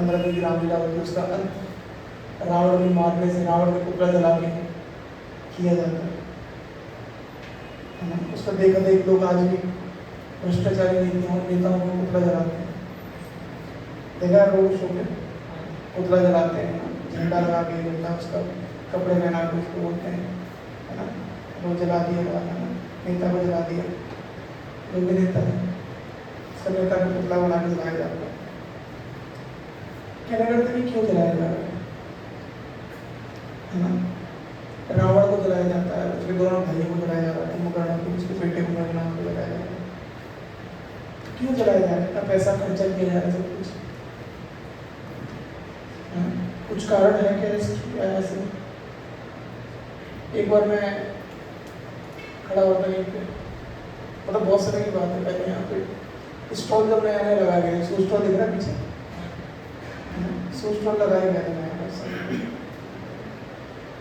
15 दिन की रामलीला होती है, उसका अंत रावण को मारने से, रावण का पुतला जला के किया जाता है ना। उसका देखा देख लोग आज भी भ्रष्टाचारी नेताओं को पुतला जलाते हैं। देखा रोड शो में पुतला जलाते हैं, झंडा लगा के, झंडा उसका कपड़े पहना के उसको बोलते हैं, है ना, वो जला दिया, है ना, नेता को जला दिया। जो भी नेता है उसका नेता का पुतला बना के जलाया जाता है। कहना करते कि क्यों जलाया जा रहा है ना। रावण को जलाया जाता है, उसके दोनों भाइयों को जलाया जा रहा है, कुंभकर्ण को, उसके बेटे को नाम को जलाया जा रहा है। क्यों जलाया जा रहा है? इतना पैसा खर्चा किया जा रहा है, सब कुछ कुछ कारण है क्या इसकी? ऐसे एक बार मैं खड़ा होता यहीं पे, मतलब बहुत समय की बात है, पहले यहाँ पे स्टॉल जब नया नया लगाया गया, शू स्टॉल दिख रहा है पीछे, शू स्टॉल लगाया गया था नया।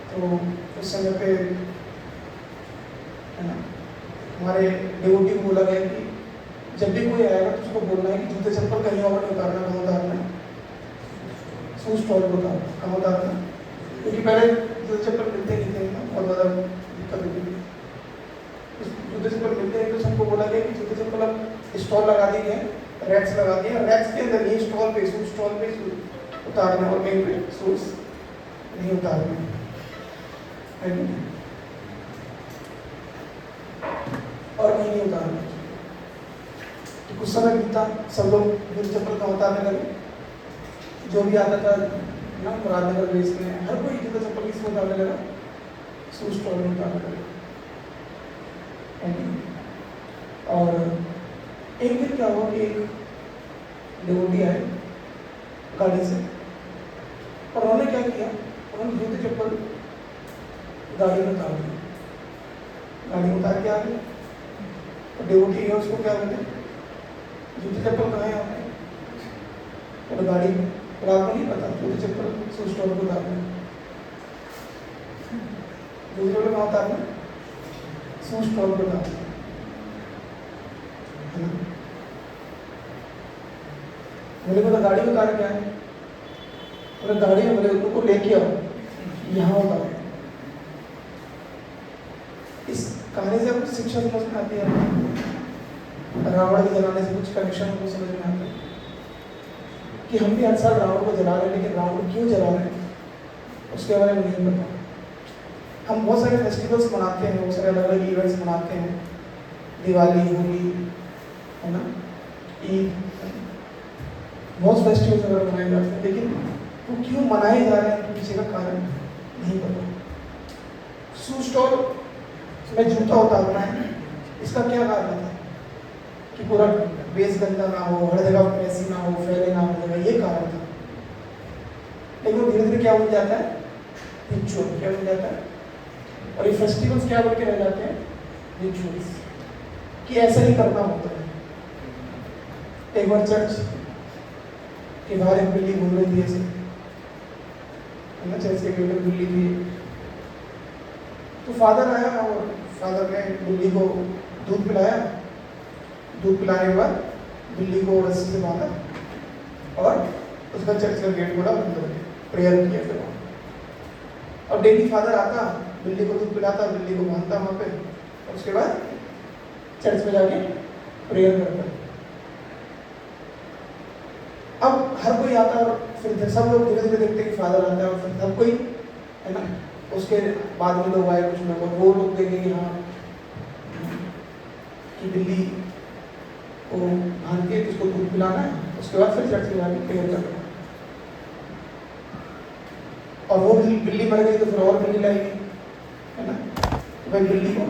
तो उस समय पे है ना, हमारे डिवोटी को बोला गया कि जब भी कोई आएगा तो उसको बोलना है कि जूते चप्पल कहीं और नहीं उतारना, कहाँ उतारना है, शू स्टॉल को उतारना, कहाँ उतारना, क्योंकि पहले जूते चप्पल मिलते नहीं थे ना, बहुत ज़्यादा दिक्कत होती थी। जूते चप्पल मिलते हैं तो सबको बोला गया कि जूते चप्पल अब स्टॉल लगा दिए हैं, रैक्स लगा दिए, रैक्स के अंदर ये स्टॉल पे, शू स्टॉल पे उतारना और कहीं पे शूज नहीं उतारना है, और कहीं नहीं उतारना। तो कुछ समय बीता, सब लोग जूते चप्पल का उतारने लगे, जो भी आता था ना मुरादनगर बेस में, हर कोई जूते चप्पल किसमें उतारने लगा, शू स्टॉल में उतारने लगा। और एक दिन क्या हुआ कि एक डिवोटी आए गाड़ी से, और उन्होंने क्या किया, उन्होंने जूते चप्पल गाड़ी में उतार दिया, गाड़ी में उतार के आ गए। तो डिवोटी है, उसको क्या बोलते, जूते चप्पल कहाँ है आपने? और गाड़ी में, और आपको नहीं पता जूते चप्पल शू स्टॉल को उतारना, जूते चप्पल कहाँ उतारना, शू स्टॉल को उतारना, है ना। बोले को तो गाड़ी में उतार क्या है, बोले गाड़ी में, बोले उनको लेके आओ, यहाँ उतारो। इस कहानी से कुछ शिक्षा समझ में आती है, रावण के जलाने से कुछ कनेक्शन को समझ में आता है कि हम भी हर साल रावण को जला रहे हैं, लेकिन रावण क्यों जला रहे हैं उसके बारे में नहीं पता। हम बहुत सारे फेस्टिवल्स मनाते हैं, बहुत सारे अलग अलग इवेंट्स मनाते हैं, दिवाली, होली, है ना, ईद, बहुत फेस्टिवल्स वगैरह मनाए जाते हैं, लेकिन वो क्यों मनाए जा रहे हैं तो पीछे का कारण नहीं पता। शू स्टॉल में जूता उतारना है, इसका क्या कारण था कि पूरा बेस गंदा ना हो, हर जगह मैसी ना हो, फैले ना हो, ये कारण था। लेकिन वो धीरे धीरे क्या बन जाता है, रिचुअल क्या बन जाता है, और ये फेस्टिवल्स क्या बन के रह जाते हैं, रिचुअल्स, कि ऐसा ही करना होता है। एक बार चर्च के बाहर एक बिल्ली घूम रही थी ऐसे, है ना, चर्च के गेट में बिल्ली थी। तो फादर आया और फादर ने बिल्ली को दूध पिलाया, दूध पिलाने के बाद बिल्ली को रस्सी से बांधा और उसका चर्च का गेट खोला, अंदर प्रेयर किया फिर वहाँ। और डेली फादर आता, बिल्ली को दूध पिलाता, बिल्ली को बांधता वहाँ पे, और उसके बाद चर्च में जाके प्रेयर करता। अब हर कोई आता और फिर सब लोग धीरे धीरे देखते कि फादर आता है, और फिर सब कोई, है ना, उसके बाद में लोग आए, कुछ लोग, वो लोग देखेंगे कि हाँ कि बिल्ली को बांध के उसको दूध पिलाना है, उसके बाद फिर चर्च में जाके प्रेयर करना है। और वो बिल्ली मर गई तो फिर और बिल्ली लाएगी, है ना, तो भाई बिल्ली को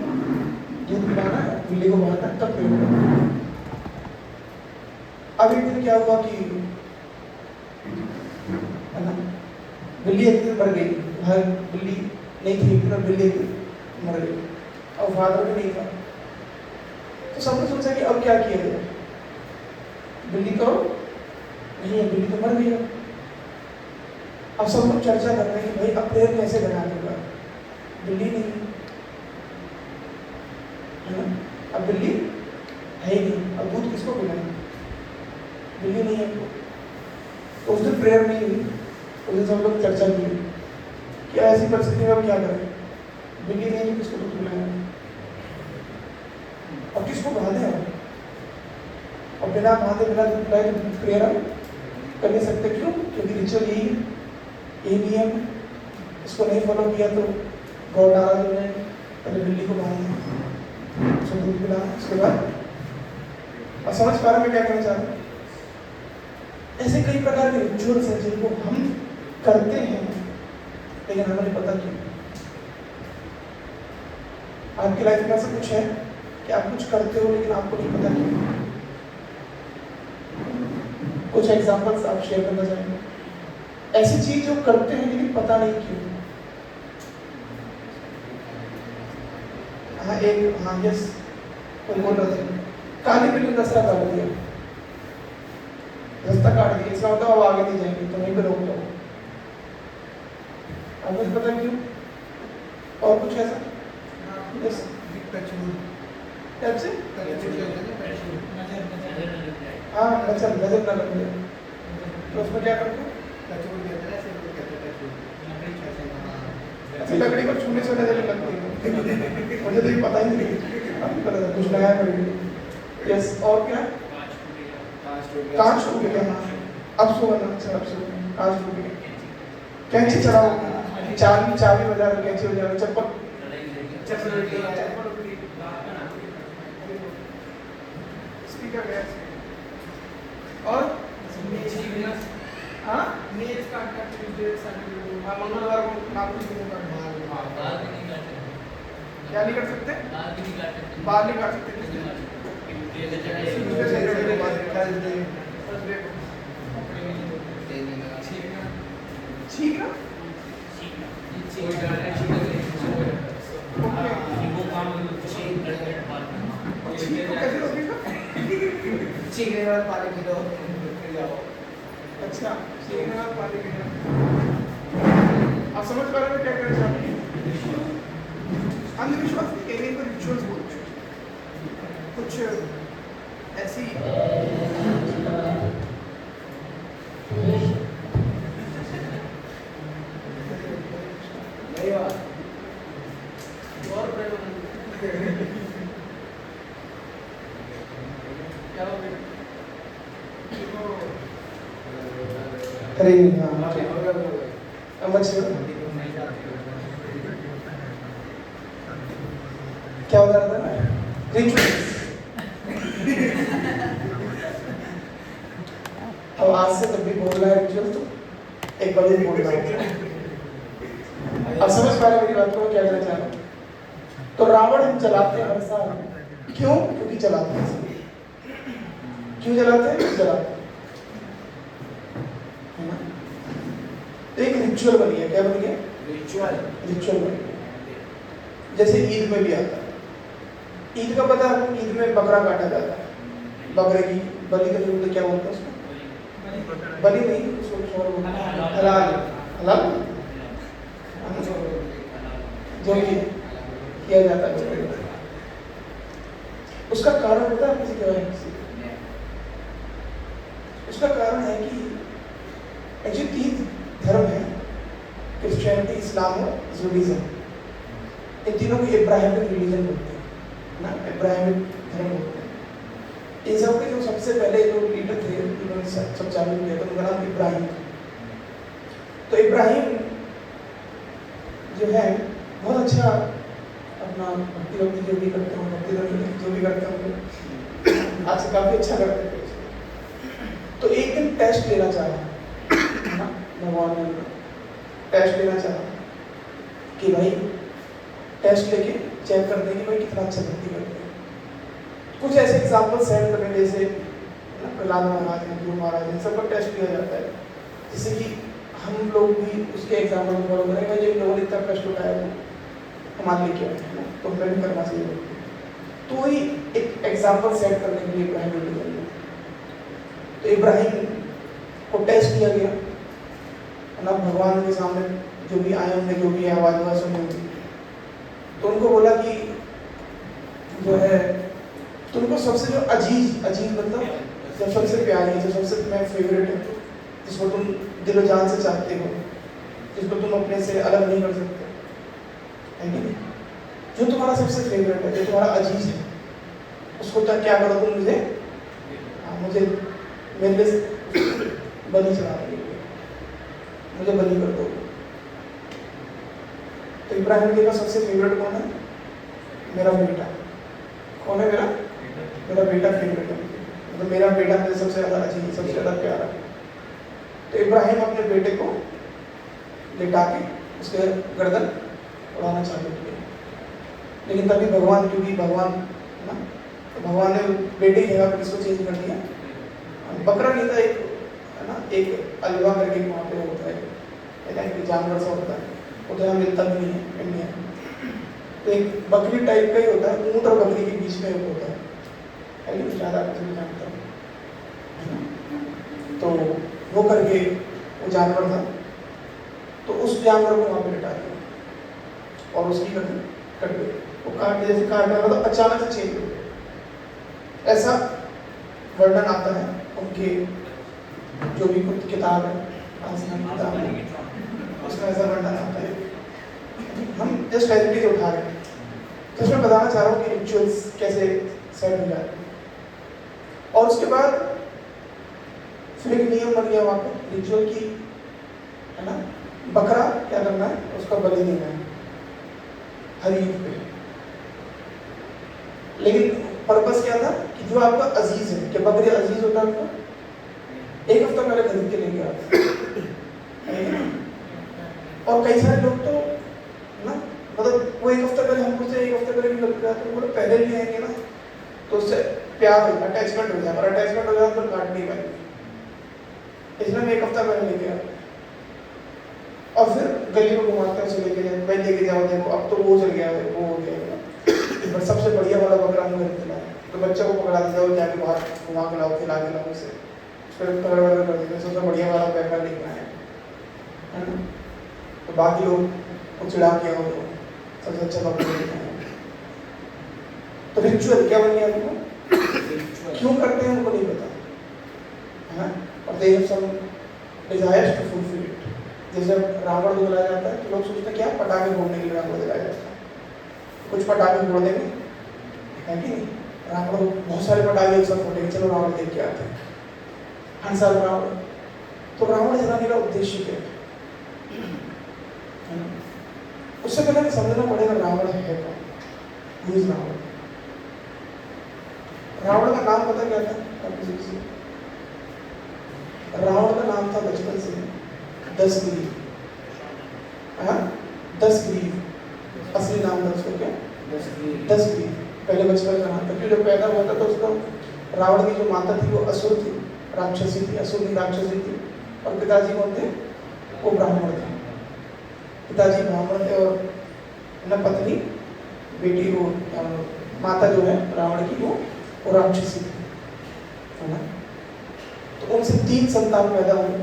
दूध पिलाना है, बिल्ली को बांधना है, तब प्रेयर करना। अब एक दिन क्या हुआ कि, है ना, बिल्ली एक दिन मर गई, हर बिल्ली नहीं थी, एक दिन बिल्ली मर गई और फादर भी नहीं था। तो सबने सोचा कि अब क्या किया जाए, बिल्ली तो नहीं है, बिल्ली तो मर गई है। अब सब लोग चर्चा कर रहे हैं कि भाई अब प्रेयर कैसे बना देगा, बिल्ली नहीं है ना, अब बिल्ली है ही नहीं, अब दूध किसको पिलाएंगे, बिल्ली नहीं है। तो उस दिन प्रेयर नहीं हुई, उस दिन हम लोग चर्चा की कि ऐसी परिस्थिति में हम क्या करें, बिल्ली नहीं किसको दुख मिलाए और किसको बांधे हम, और बिना बांधे बिना दुख मिलाए प्रेयर हम कर नहीं सकते। क्यों? क्योंकि रिचुअल यही नियम है, इसको नहीं फॉलो किया तो गॉड आ रहा है, पहले बिल्ली को बांधना, उसको दूध पिलाना, उसके बाद। और समझ पा रहे मैं क्या कहना चाह रहा हूँ? ऐसे कई प्रकार के रिचुअल्स हैं जिनको हम करते हैं लेकिन हमें नहीं पता क्यों। आपकी लाइफ में ऐसा कुछ है कि आप कुछ करते हो लेकिन आपको नहीं पता क्यों? कुछ एग्जांपल्स आप शेयर करना चाहेंगे? ऐसी चीज जो करते हैं लेकिन पता नहीं क्यों। हाँ एक, हाँ यस, कोई बोल रहा था काली बिल्ली रास्ता काट दिया, रास्ता काट दिया, इसका मतलब अब आगे नहीं जाएंगे तो वहीं पे रोक दो। अब मुझे पता क्यों? और कुछ ऐसा? यस, कैसे? हाँ नजर नजर ना लग जाए तो उसमें क्या करते हैं? अच्छा, लकड़ी को छूने से नजर लगती है, मुझे तो ये पता ही नहीं, आपको पता था कुछ नया है मेरे लिए। यस, और क्या? कांच टूट गया। हाँ अब सुना, अच्छा अब सुना, कांच टूट गया, कैंची चलाओ, चाबी बजा रहे, कैंची बजा रहे, चप्पल स्पीकर गया, और हाँ मंगलवार को नाखून क्या नहीं कर सकते? बाल नहीं काट सकते। छींकने के बाद पानी पी लो। अच्छा, छींकने के बाद पानी पी लो। आप समझ पा रहे हो क्या कहना चाहते हैं? अंधविश्वास नहीं कहेंगे, इनको रिचुअल्स बोलते हैं। कुछ ऐसी अरे हाँ क्या बता रहा था? रिचुअल्स। अब आज से जब भी बोल रहा है रिचुअल तो एक बार ही बोल रहा हूँ। अब समझ पा रहे मेरी बात को, क्या कहना चाह रहा हूँ? तो रावण हम जलाते हैं हर साल, क्यों? क्योंकि जलाते हैं। क्यों जलाते हैं? जलाते हैं। एक रिचुअल बन गया। क्या बन गया? रिचुअल बन गया। जैसे ईद में भी आता है, ईद का पता है, ईद में बकरा काटा जाता है, बकरे की बलि का जो क्या बोलते हैं उसको? बलि नहीं, उसको हलाल, हलाल जो भी किया जाता है। उसका कारण होता है किसी के उसका कारण है कि एक्चुअली तीन धर्म है, क्रिश्चियनिटी, इस्लाम और जूडिज्म। इन तीनों को इब्राहिमिक रिलीजन बोलते हैं ना, इब्राहिमिक धर्म बोलते हैं। इन सब के जो सबसे पहले जो लीडर थे उन्होंने सब चालू किया था, उनका नाम इब्राहिम। तो इब्राहिम जो है बहुत अच्छा अपना भक्ति वक्ति जो भी करते हो, भक्ति जो भी करते होंगे, आज से काफी अच्छा करते थे। तो एक दिन टेस्ट लेना चाहा भगवान ने, टेस्ट लेना चाहा कि भाई टेस्ट लेके चेक कर देंगे भाई कितना अच्छा भक्ति करते हैं। कुछ ऐसे एग्जाम्पल सेट करें, जैसे प्रहलाद महाराज हैं, ध्रुव महाराज हैं, सबका टेस्ट लिया जाता है, जिससे कि हम लोग भी उसके एग्जाम्पल फॉलो करें। भाई जिन लोगों ने इतना कष्ट उठाया वो हमारे लिए क्या है ना, तो हमें भी करना चाहिए। तो वही एक एग्जाम्पल सेट करने के लिए इब्राहिम रिलीजन है। तो इब्राहिम को टेस्ट किया गया ना, भगवान के सामने जो भी आए होंगे, जो भी आवाज सुनी होगी, तो उनको बोला कि जो है तुमको सबसे जो अजीज मतलब जो सबसे प्यारी है, जो सबसे तुम्हारी फेवरेट है, जिसको तुम दिलो जान से चाहते हो, जिसको तुम अपने से अलग नहीं कर सकते, है कि नहीं? जो तुम्हारा सबसे फेवरेट है, जो तुम्हारा अजीज है, उसको तो क्या करो तुम मुझे, मुझे मेरे लिए बलि चढ़ा दो, मुझे बलि कर दो। तो इब्राहिम जी का सबसे फेवरेट कौन है? मेरा बेटा। कौन है? मेरा बेटा फेवरेट है, मतलब मेरा बेटा मुझे सबसे ज़्यादा अजीज, सबसे ज़्यादा प्यारा। तो इब्राहिम अपने बेटे को लेटा के उसके गर्दन उड़ाना चालू किया, लेकिन तभी भगवान, क्योंकि भगवान ना, तो भगवान ने बेटे की जगह पर इसको चेंज कर दिया। बकरा नहीं था, एक है ना, एक अलवा करके वहाँ पे होता है कि जानवर सा होता है, वो तो यहाँ मिलता भी नहीं है इंडिया में। तो एक बकरी टाइप का ही होता है, ऊँट और बकरी के बीच में एक होता है कि ज़्यादा कुछ नहीं जानता है ना। तो वो करके वो जानवर था, तो उस जानवर को वहाँ पे लिटा दिया और उसकी गर्दन कट गई। वो काट, जैसे काटने वाला तो अचानक से चेंज हो गया। ऐसा वर्णन आता है उनके जो भी कुछ किताब है, आसमान की किताब है, उसमें ऐसा वर्णन आता है। हम जस्ट एज उठा रहे हैं, तो मैं बताना चाह रहा हूँ कि रिचुअल्स कैसे सेट हो जाते हैं। और उसके बाद फिर एक नियम बन गया वहाँ पे रिचुअल की, है ना, बकरा क्या करना है, उसका बलि देना है हर ईद पे। लेकिन पर्पस क्या था कि जो आपका अजीज है, कि बकरी अजीज होता है, एक हफ्ता पहले खरीद के लेके आते हैं। और कई सारे लोग तो ना, मतलब वो एक हफ्ता पहले हमको से एक हफ्ता पहले भी लेके आते हैं, वो पहले भी आएंगे ना, तो उससे प्यार हो, अटैचमेंट हो जाए, और अटैचमेंट हो जाए तो काट नहीं पाएंगे, इसलिए हम एक हफ्ता पहले लेके आते हैं। और फिर गली में घुमाते हैं, उसे लेके जाए, भाई लेके जाओ, देखो अब तो वो चल गया है, वो हो गया, पर सबसे बढ़िया वाला बकरा हम खरीद लाए, तो बच्चे को पकड़ा दे जाओ, जाके बाहर घुमा के लाओ, खिला के लाओ उसे, फिर कलर वलर कर देते, सबसे बढ़िया वाला बकरा लेके आए, है ना। तो बाकी लोग को चिढ़ा के आओ, तो सबसे अच्छा बकरा लेके आए। तो रिचुअल क्या बन गया उनको, क्यों करते हैं उनको नहीं पता, है ना। और they have some desires to fulfil it. जैसे रावण को जलाया जाता है तो लोग सोचते हैं क्या, पटाखे फोड़ने के लिए रावण जलाया जाता है, कुछ पटाखे फोड़ देंगे, है कि नहीं। रावण बहुत सारे पटाखे एक साथ फोड़ेंगे, चलो रावण देख के आते हैं, हर साल रावण। तो रावण जलाने का उद्देश्य क्या है? उससे पहले हमें समझना पड़ेगा रावण है कौन, हु इज रावण। रावण का नाम पता क्या था? रावण का नाम था बचपन से दशग्रीव। हाँ, दशग्रीव असली नाम था उसका, क्या? दशग्रीव पहले बचपन का नाम था, क्योंकि जब पैदा हुआ था तो उसका रावण की जो माता थी वो असुर थी, राक्षसी थी, असुर की राक्षसी थी, और पिताजी कौन थे? वो ब्राह्मण थे। पिताजी ब्राह्मण थे और न पत्नी, बेटी वो माता जो है रावण की वो राक्षसी थी, है ना। तो उनसे 3 संतान पैदा हुए,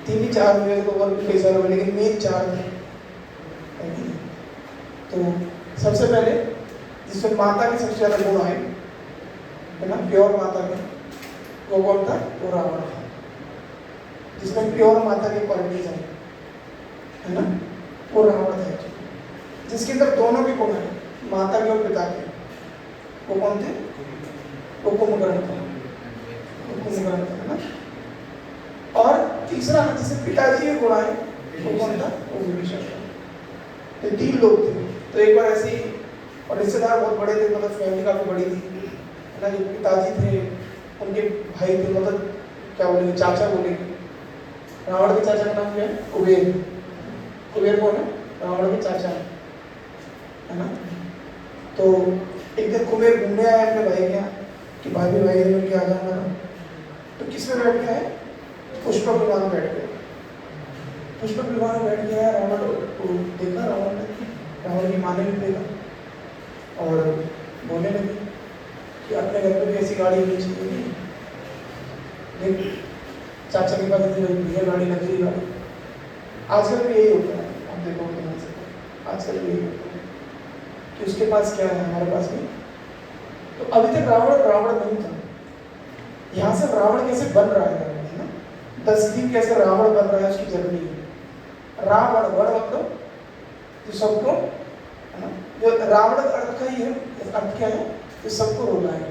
3 ही 4 हुए तो और भी कई सारे हुए, लेकिन मेन 4 थे। तो सबसे पहले जिसमें माता के सबसे ज्यादा गुण आए, है ना, प्योर माता के, वो कौन था? वो रावण था, जिसमें प्योर माता की क्वालिटीज आई, है ना, वो रावण था। जिसके अंदर दोनों के गुण है, माता के और पिता के, वो कौन थे? वो कुंभकर्ण था, कुंभकर्ण था, है ना। और तीसरा जिसे पिताजी के गुण आए, वो कौन था? वो विभीषण था। ये 3 लोग थे। तो एक बार ऐसे ही, और रिश्तेदार बहुत बड़े थे, मतलब फैमिली काफी बड़ी थी, है ना। जो पिताजी थे उनके भाई थे, मतलब क्या बोलेंगे, चाचा बोलेंगे। रावण के चाचा का नाम क्या है? कुबेर। कुबेर कौन है? रावण के चाचा, है ना। तो एक दिन कुबेर घूमने आया अपने भाई के यहाँ कि भाई ने क्या जाना, तो किस में बैठ गया है? पुष्पक विमान बैठ गया। पुष्पक विमान बैठ गया है, रावण को देखा, रावण की माँ ने भी देखा और बोलने लगी कि अपने घर पे भी ऐसी गाड़ी होनी चाहिए, देख चाचा के पास इतनी बढ़िया गाड़ी, लग्जरी गाड़ी। आजकल भी यही होता है, आप देखोगे यहाँ से, आजकल भी यही होता है कि उसके पास क्या है, हमारे पास भी। तो अभी तक रावण नहीं था। यहाँ से रावण कैसे बन रहा है ना, 10 दिन कैसे रावण बन रहा है उसकी जर्नी है। रावण वर्ण मतलब जो सबको, है ना, जो रावण का अर्थ का ही है, अर्थ क्या है, जो सबको रुलाए,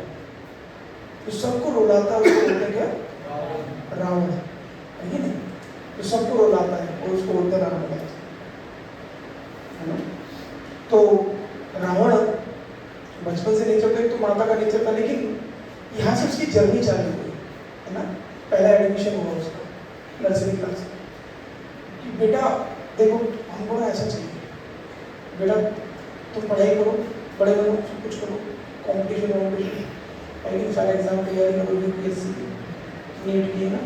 जो सबको रुलाता है उसको बोलते क्या, रावण, है नहीं, जो सबको रुलाता है और उसको बोलते रावण, है ना। तो रावण बचपन से नेचर था, तो माता का नेचर था, लेकिन यहाँ से उसकी जर्नी चालू हुई, है ना। पहला एडमिशन हुआ उसका नर्सरी क्लास, कि बेटा देखो हमको ना ऐसा चाहिए, बेटा तुम पढ़ाई करो, बड़े बनो, सब कुछ करो, कॉम्पिटिशन वॉम्पिटिशन, लेकिन सारे एग्जाम तैयारी करो, यूपीएससी नीट की, है ना,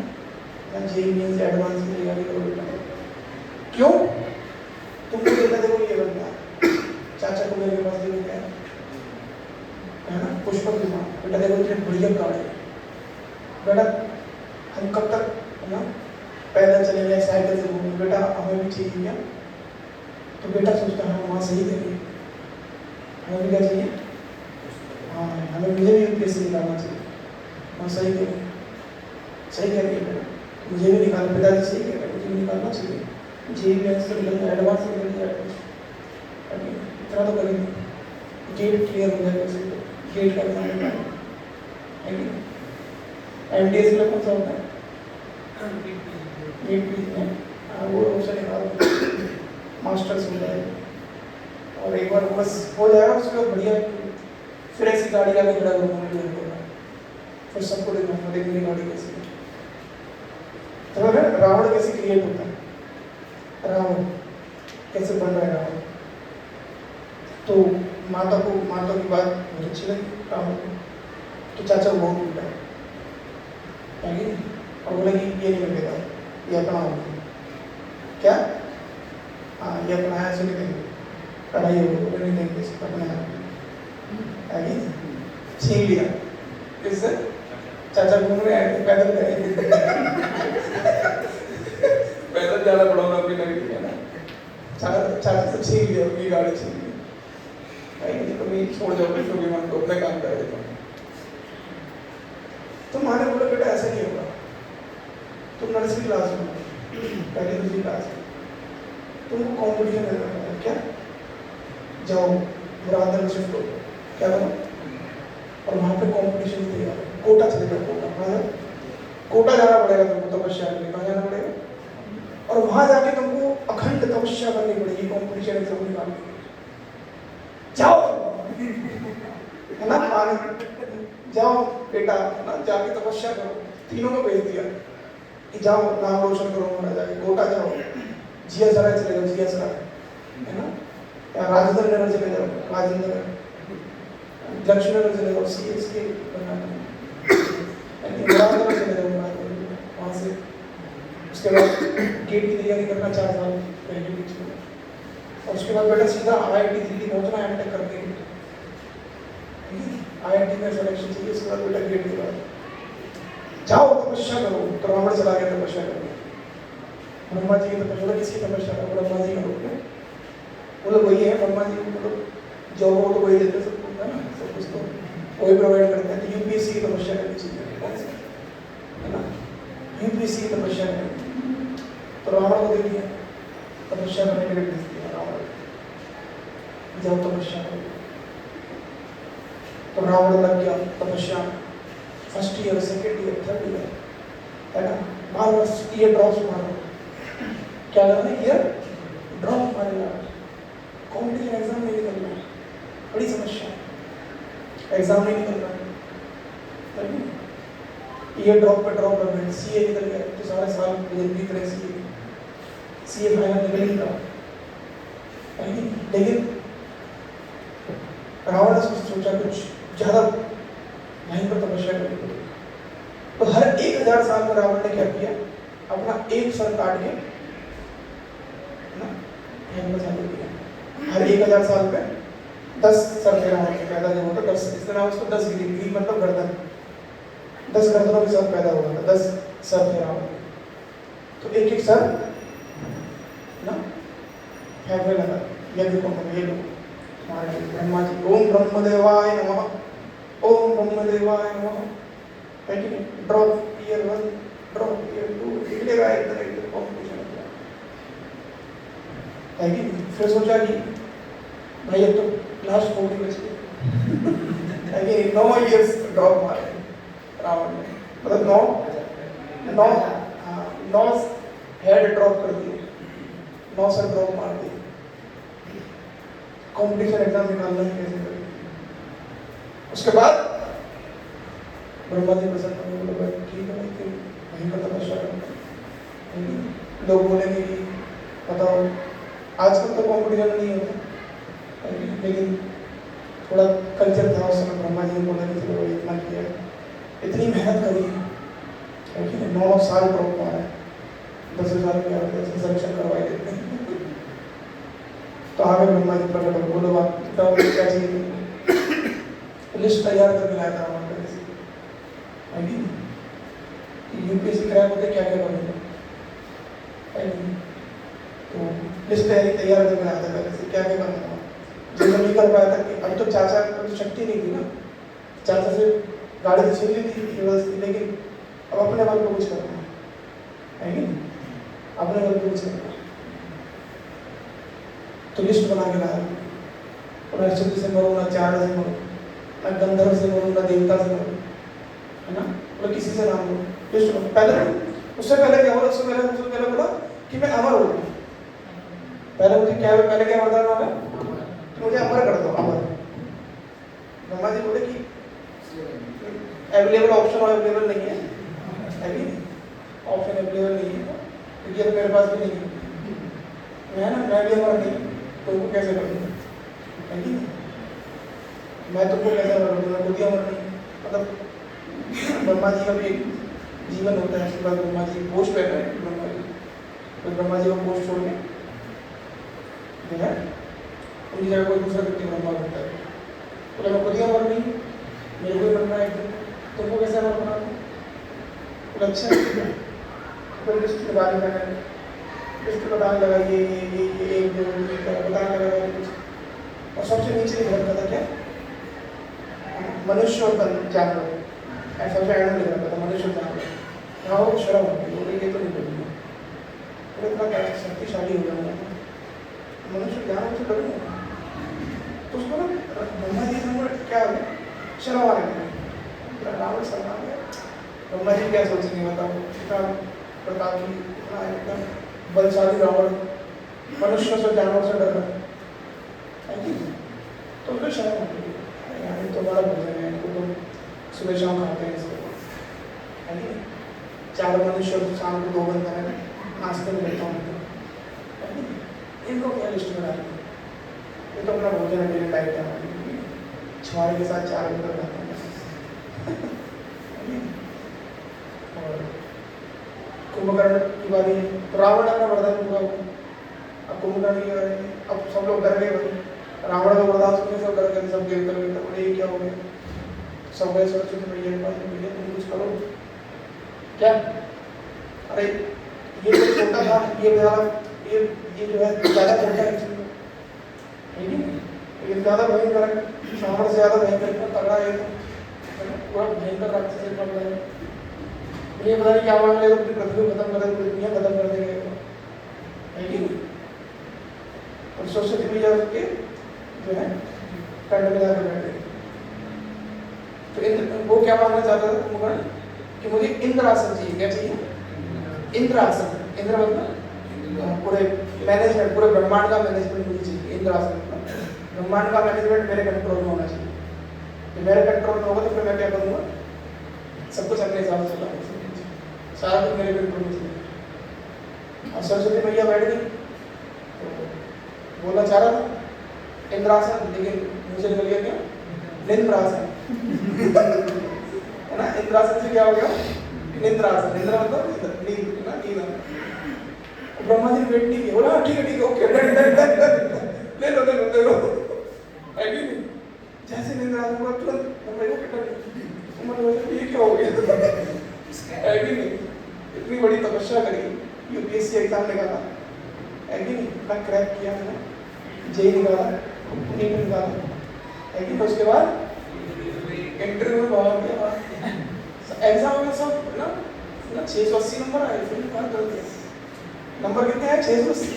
जेईई मेंस एडवांस की तैयारी करो बेटा। क्यों? तुमको बेटा देखो ये बनना, चाचा को मेरे पास देखो क्या है ना, पुष्पक विमान, बेटा देखो इतने बढ़िया गाड़ी, बेटा हम कब तक, है ना, पैदल चलेंगे, साइकिल से घूमेंगे, बेटा हमें भी चाहिए क्या? तो बेटा सोचता है वहाँ सही करिए, हमें भी क्या चाहिए, हाँ हमें, मुझे भी यूपीएससी निकालना चाहिए, वहाँ सही करिए, सही करिए बेटा, मुझे भी निकालना, पिताजी सही कह रहे हैं, मुझे भी निकालना चाहिए, जेईई मेंस से निकल जाए, एडवांस में निकल जाए, इतना तो करेंगे, गेट क्लियर हो जाएगा, गेट का एग्जाम निकालेंगे, एमडीएस में कौन सा होता है, वो उसे निकाल, मास्टर्स हो जाए, और एक बार बस हो जाएगा, उसके बाद बढ़िया फिर ऐसी गाड़ी आगे खड़ा करूँगा, फिर सबको दिखाऊंगा, देख मेरी गाड़ी कैसी है। तो रावण कैसे क्रिएट होता है, रावण कैसे बन रहा है रावण। तो माता की बात बहुत अच्छी लगी रावण को, तो चाचा को बहुत टूटा है, और बोला कि ये नहीं मिलेगा, ये अपना होगा क्या, हाँ ये अपना है, ऐसे नहीं देंगे, पढ़ाई होगी, नहीं देंगे, अपने आगे छीन लिया, इससे चाचा घूम रहे हैं, पैदल करेंगे पैदल जाना पड़ोगा अपनी नगरी है ना, चाचा से छीन लिया, अपनी गाड़ी छीन ली, तो मैं छोड़ जाओ पुष्पक विमान को, अपना काम कर देता हूँ। तो माँ ने बोला बेटा ऐसा नहीं होगा, तुम नर्सरी क्लास में, पहली दूसरी क्लास में, तुमको कॉम्पिटिशन में करना है क्या, जाओ मुरादनगर शिफ्ट हो, क्या करो, और वहाँ पे कॉम्पिटिशन तैयार है, कोटा चले जाओ, कोटा जाना पड़ेगा तुमको, तपस्या करने, कहाँ जाना पड़ेगा, और वहाँ जाके तुमको अखंड तपस्या करनी पड़ेगी, कॉम्पिटिशन एग्जाम निकालने, जाओ, है ना, जाओ बेटा, ना जाके तपस्या करो, तीनों को भेज दिया कि जाओ नाम रोशन करो, वहाँ जाके कोटा जाओ, जिया सराय चले जाओ, जिया सराय, है ना, या राजेंद्र नगर चले जाओ, राजेंद्र नगर, लक्ष्मी नगर चले जाओ, सीएसके मुरादनगर चले जाओ, वहाँ से उसके बाद गेट की तैयारी करना 4 साल पहले बीच में, और उसके बाद बेटा सीधा आईआईटी दिल्ली पहुँचना, एमटेक करने के लिए, आईआईटी में सिलेक्शन चाहिए, उसके बाद बेटा गेट के बाद जाओ तपस्या करो। तो रावण चला गया तपस्या करने, ब्रह्मा जी की तपस्या, किसकी तपस्या करो, ब्रह्मा जी करो, वो लोग वही है, ब्रह्मा जी मतलब जॉब हो तो वही देते सबको, है ना, सब कुछ तो वही प्रोवाइड करते हैं। तो यूपीएससी की तपस्या करनी चाहिए, है ना, यूपीएससी की तपस्या करनी, तो रावण को दे दिया तपस्या करने के लिए, भेज दिया रावण, जाओ तपस्या करो। तो रावण लग गया तपस्या, first year, second year, third year, है ना, बार ईयर ड्रॉप्स मारो, क्या करना है, ईयर ड्रॉप मारेगा, कॉम्पिटिशन एग्जाम नहीं निकल रहा है, बड़ी समस्या है, एग्जाम नहीं निकल रहा है, ईयर ड्रॉप पे ड्रॉप लग रहे हैं, सीए निकल गया तो सारे साल बीत रहे, सीए फाइनल निकल नहीं रहा, लेकिन रावण ने सोचा कुछ ज्यादा भयंकर तपस्या करनी पड़ी। तो हर 1000 साल में रावण ने क्या किया, अपना एक सर काट के ना फेंकना चालू किया। हर 1000 साल में 10 सर थे रावण के पैदा जब होता, 10 इस तरह उसको 10 गिरी मतलब गर्दन, 10 गर्दनों के साथ पैदा हुआ था, 10 सर थे रावण, तो एक एक सर ना फेंकने लगा, यज्ञ को ये लो ब्रह्मा जी, ओम ब्रह्मदेवाय नमः, ओम ब्रह्मदेवाय नमः, है कि नहीं, ड्रॉप ईयर 1 ड्रॉप किया तो निकलेगा एक तरह का कॉम्पिटिशन है कि नहीं? फिर सोचा कि भाई अब तो लास्ट 40 बचे है कि 9 इयर्स ड्रॉप मारे रावण ने, मतलब 9 हेड ड्रॉप कर दिए, 9 सर ड्रॉप मार दिए। कॉम्पिटिशन एग्जाम निकालना ही कैसे करें? उसके बाद ब्रह्मा जी प्रसन्न हुए, बोले भाई ठीक है भाई तुम वहीं का तपस्या करो। लोग बोलेंगे कि बताओ आजकल तो कॉम्पिटिशन नहीं होता, लेकिन थोड़ा कल्चर था उस समय। ब्रह्मा जी ने बोला कि चलो इतना किया, इतनी मेहनत करी, 9 साल ड्रॉप मारा, 10,000 रुपया सिलेक्शन करवाए देते हैं। तो आगे ब्रह्मा जी प्रकट हो, बोलो बात बताओ क्या चाहिए? लिस्ट तैयार करके लाया था हमारे यूपीएससी क्रैक होते क्या क्या करेंगे, तो लिस्ट तैयार करके लाया था पहले से क्या क्या करना था। जब नहीं कर पाया था कि अब तो चाचा को शक्ति नहीं थी ना, चाचा से गाड़ी तो छीन ली थी व्यवस्थित, लेकिन अब अपने बल को कुछ करना है कि नहीं, अपने बल को कुछ करना है। तो लिस्ट बना के लाया, और नक्षत्र से मरो, ना चार से मरो, ना गंधर्व से मरो, ना देवता से मरो, है ना, मतलब किसी से नाम लो। लिस्ट बना पहले, उससे पहले क्या बोला? उससे पहले बोला कि मैं अमर हो गया। पहले मुझे क्या, पहले क्या वरदान मांगा? मुझे अमर कर दो, अमर। ब्रह्मा जी बोले कि अवेलेबल ऑप्शन अवेलेबल नहीं है, ऑप्शन अवेलेबल नहीं है, क्योंकि अब मेरे पास भी नहीं है, मैं ना मैं भी अमर नहीं, तुमको कैसे कर दूँ? है कि नहीं? मैं तुमको कैसे अमर कर दूँ? मैं खुद ही अमर नहीं, मतलब ब्रह्मा जी का भी एक जीवन होता है। उसके बाद ब्रह्मा जी पोस्ट पे है, ब्रह्मा जी तो ब्रह्मा जी का पोस्ट छोड़ के जो है उनकी जगह कोई दूसरा व्यक्ति ब्रह्मा बनता है। बोले मैं खुद ही अमर नहीं, मेरे को ही बनना है, तुमको कैसे अमर बना दूँ? बोले अच्छा, तो लिस्ट के बारे में लिस्ट बताने लगा, ये एक दो बताने लगा कुछ, और सबसे नीचे लिख रखा था क्या? मनुष्य और जानवर, ऐसा सबसे एंड में लिख रखा था मनुष्य और जानवर। यहाँ वो शर्म होती है, ये तो नहीं बोलूँगा, तो इतना शक्तिशाली हो जाऊँगा, मनुष्य जानवर से करूँगा तो उसको ना ब्रह्मा जी से क्या हो गया? शर्म आने लगी, रावण शर्म आ गया। ब्रह्मा जी क्या सोचेंगे बताओ? इतना प्रताप की, इतना एकदम बलशाली रावण, मनुष्य से जानवर से डर रहा है, तो उसको शर्म आ गई, यार तो बड़ा भोजन है, इनको तो सुबह शाम खाते हैं इसको, है कि 4 मनुष्य शाम को 2 बंदा है, नाश्ते में लेता हूँ, इनको क्या लिस्ट में डालेंगे? ये तो अपना भोजन है, डेली डाइट है, छुआरे के साथ 4 बंदा खाते हैं। और कुंभकर्ण की बारी है, तो रावण अपना वरदान पूरा हुआ। अब कुंभकर्ण की बारी है, अब सब लोग डर गए भाई, रावण का वरदान सुनने सब डर गए, सब देवता बोले ये क्या हो गया? सब गए सरस्वती मैया के पास, भैया तुम कुछ करो क्या? अरे ये तो छोटा था, ये जो है ज़्यादा छोटा है, ये ज़्यादा भयंकर है, रावण से ज़्यादा भयंकर तगड़ा है, पूरा भयंकर राक्षस बन रहा है, ये पता नहीं क्या मांग रहे, तो पृथ्वी खत्म कर देंगे, दुनिया खत्म कर देंगे, है कि नहीं? और सरस्वती मैया उसके जो है कंठ में जाकर बैठ गई। तो वो क्या मांगना चाहता था कुंभकर्ण कि मुझे इंद्रासन चाहिए। क्या चाहिए? इंद्रासन। इंद्र मतलब पूरे मैनेजमेंट, पूरे ब्रह्मांड का मैनेजमेंट मुझे चाहिए। इंद्रासन ब्रह्मांड का मैनेजमेंट मेरे कंट्रोल में होना चाहिए। जब मेरे कंट्रोल में होगा तो फिर मैं क्या करूँगा? सब कुछ अपने हिसाब से चलाऊंगा, सारा कुछ मेरे कंट्रोल में चाहिए। और सरस्वती मैया बैठ गई तो बोलना चाह रहा था इंद्रासन, लेकिन मुझे निकल गया क्या? निंद्रासन। है ना? इंद्रासन से क्या हो गया? निंद्रासन। निंद्रा मतलब नींद ना, नींद आना। ब्रह्मा जी वेट नहीं किया, बोला ठीक है ओके ले लो है कि नहीं? जैसे निंद्रासन हुआ तुरंत ब्रह्मा जी को मतलब ये क्या हो गया? है कि नहीं? इतनी बड़ी तपस्या करी, यूपीएससी एग्जाम निकाला, है कि नहीं? मैं क्रैक किया मैंने, जेई निकाला, नीट निकाला, है कि नहीं? उसके बाद इंटरव्यू में भाग गया, एग्जाम में सब ना 680 नंबर आए, फिर कहाँ कर दिया? नंबर कितने हैं? 680।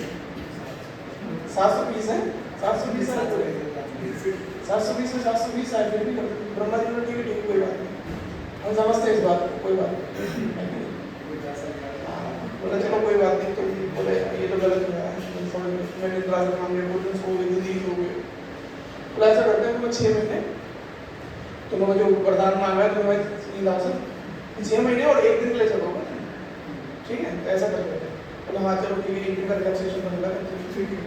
720 है, 720 है, 720 में 720 आए, फिर भी ब्रह्मा जी ने ठीक है, ठीक, कोई बात नहीं, हम समझते हैं इस बात को, कोई बात नहीं। बोला चलो कोई बात नहीं, तुम बोले ये तो गलत हुआ है, समझ में मैंने क्लास में मांगे, वो दिन सो गए, दिन हो गए। बोला ऐसा करते हैं, तुम्हें 6 महीने तुम्हें जो वरदान मांगा है तुम्हें नींद आ सकती, 6 महीने और 1 दिन के लिए चलोगे, ठीक है? तो ऐसा कर लेते हैं। बोला हाँ चलो ठीक है, 1 दिन का रिलैक्सेशन बन रहा है, ठीक है,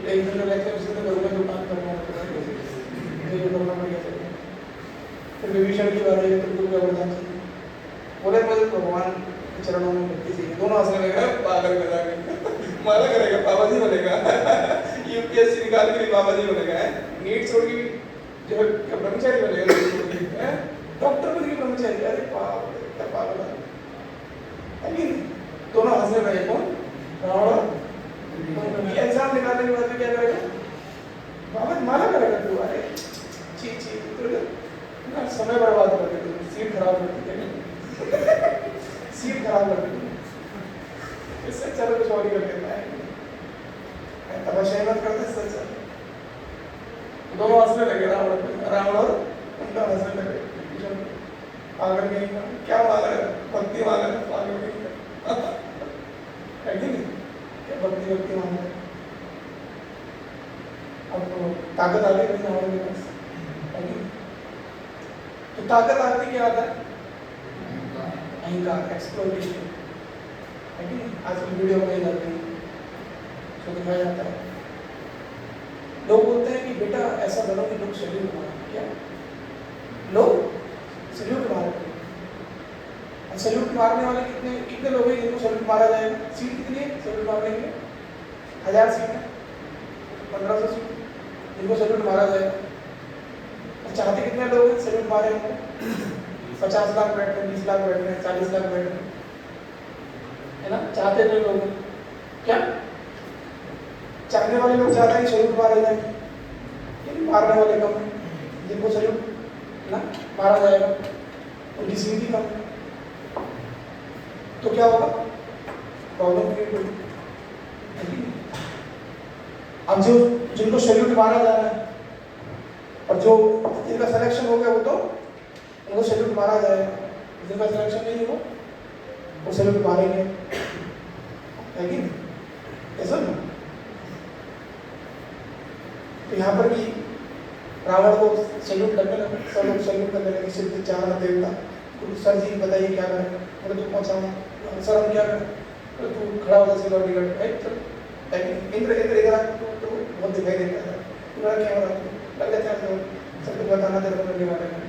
एक दिन का रिलैक्सेशन तो करूँगा, जो काम करना है ये करना पड़ेगा। फिर विभीषण की बात है, तुमको क्या वरदान चाहिए? बोले मुझे भगवान के चरणों में भक्ति चाहिए। दोनों हंसने लगे, पागल करेगा, माला करेगा, बाबा जी बनेगा, यूपीएससी निकाल के भी बाबा जी बनेगा, नीट छोड़ के जो है ब्रह्मचारी बनेगा, डॉक्टर बन के ब्रह्मचारी, अरे बाप रे क्या पागल है। लेकिन दोनों हंसने लगे, कौन? रावण। एग्जाम निकालने के बाद क्या करेगा? बाबा माला करेगा तू, अरे छी छी, तो समय बर्बाद कर देते, सीट खराब कर देते, सीट खराब कर देते, इससे अच्छा कुछ और ही कर देता है, तपस्या मत करते, इससे अच्छा। दोनों हंसने लगे, रावण और उनका हंसने लगे, पागल नहीं का क्या मांग रहा है? भक्ति मांग रहा है, पागल नहीं का है कि नहीं? क्या भक्ति भक्ति मांग रहा है? अब ताकत आ गई नहीं रावण के पास, है कि नहीं? तो ताकत आती क्या आता है? अहंकार, एक्सप्लोइटेशन, है कि नहीं? आजकल वीडियो बनाई जाती है, तो दिखाया जाता है, लोग बोलते हैं कि बेटा ऐसा करो कि लोग सैल्यूट मारें, क्या लोग सैल्यूट मारें, और सैल्यूट मारने वाले कितने कितने लोग हैं जिनको सैल्यूट मारा जाएगा? सीट कितनी है सैल्यूट मारने के लिए? 1000 सीट है, 1500 सीट जिनको सैल्यूट मारा जाएगा। और चाहते कितने लोग हैं सैल्यूट मारे हैं? 50 लाख बैठ रहे हैं, 20 लाख बैठ रहे हैं, 40 लाख बैठ रहे हैं, है ना? चाहते नहीं लोग हैं, क्या चाहने वाले लोग चाहते हैं सैल्यूट मारे जाए, लेकिन मारने वाले कम हैं, जिनको सैल्यूट ना मारा जाएगा उनकी सीट ही कम है, तो क्या होगा? प्रॉब्लम क्रिएट होगी। अब जो जिनको सैल्यूट मारा जा रहा है और जो जिनका सिलेक्शन हो गया वो तो उनको सैल्यूट मारा जाएगा, जिनका सिलेक्शन नहीं हो वो सैल्यूट मारेंगे, है कि नहीं? ऐसा ना? तो यहाँ पर भी रावण को सैल्यूट करने लगे, सब लोग सैल्यूट करने लगे, सिद्ध चार देवता, सर जी बताइए क्या करें? बोले तू पहुँचाऊँ सर, हम क्या करें? बोले तू खड़ा होता सिक्योरिटी गार्ड, चल इंद्र इंद्र इधर तो बहुत दिखाई देता है, तुम्हारा क्या हो रहा है? लग जाता है सब कुछ बताना तेरे को करने वाले हैं,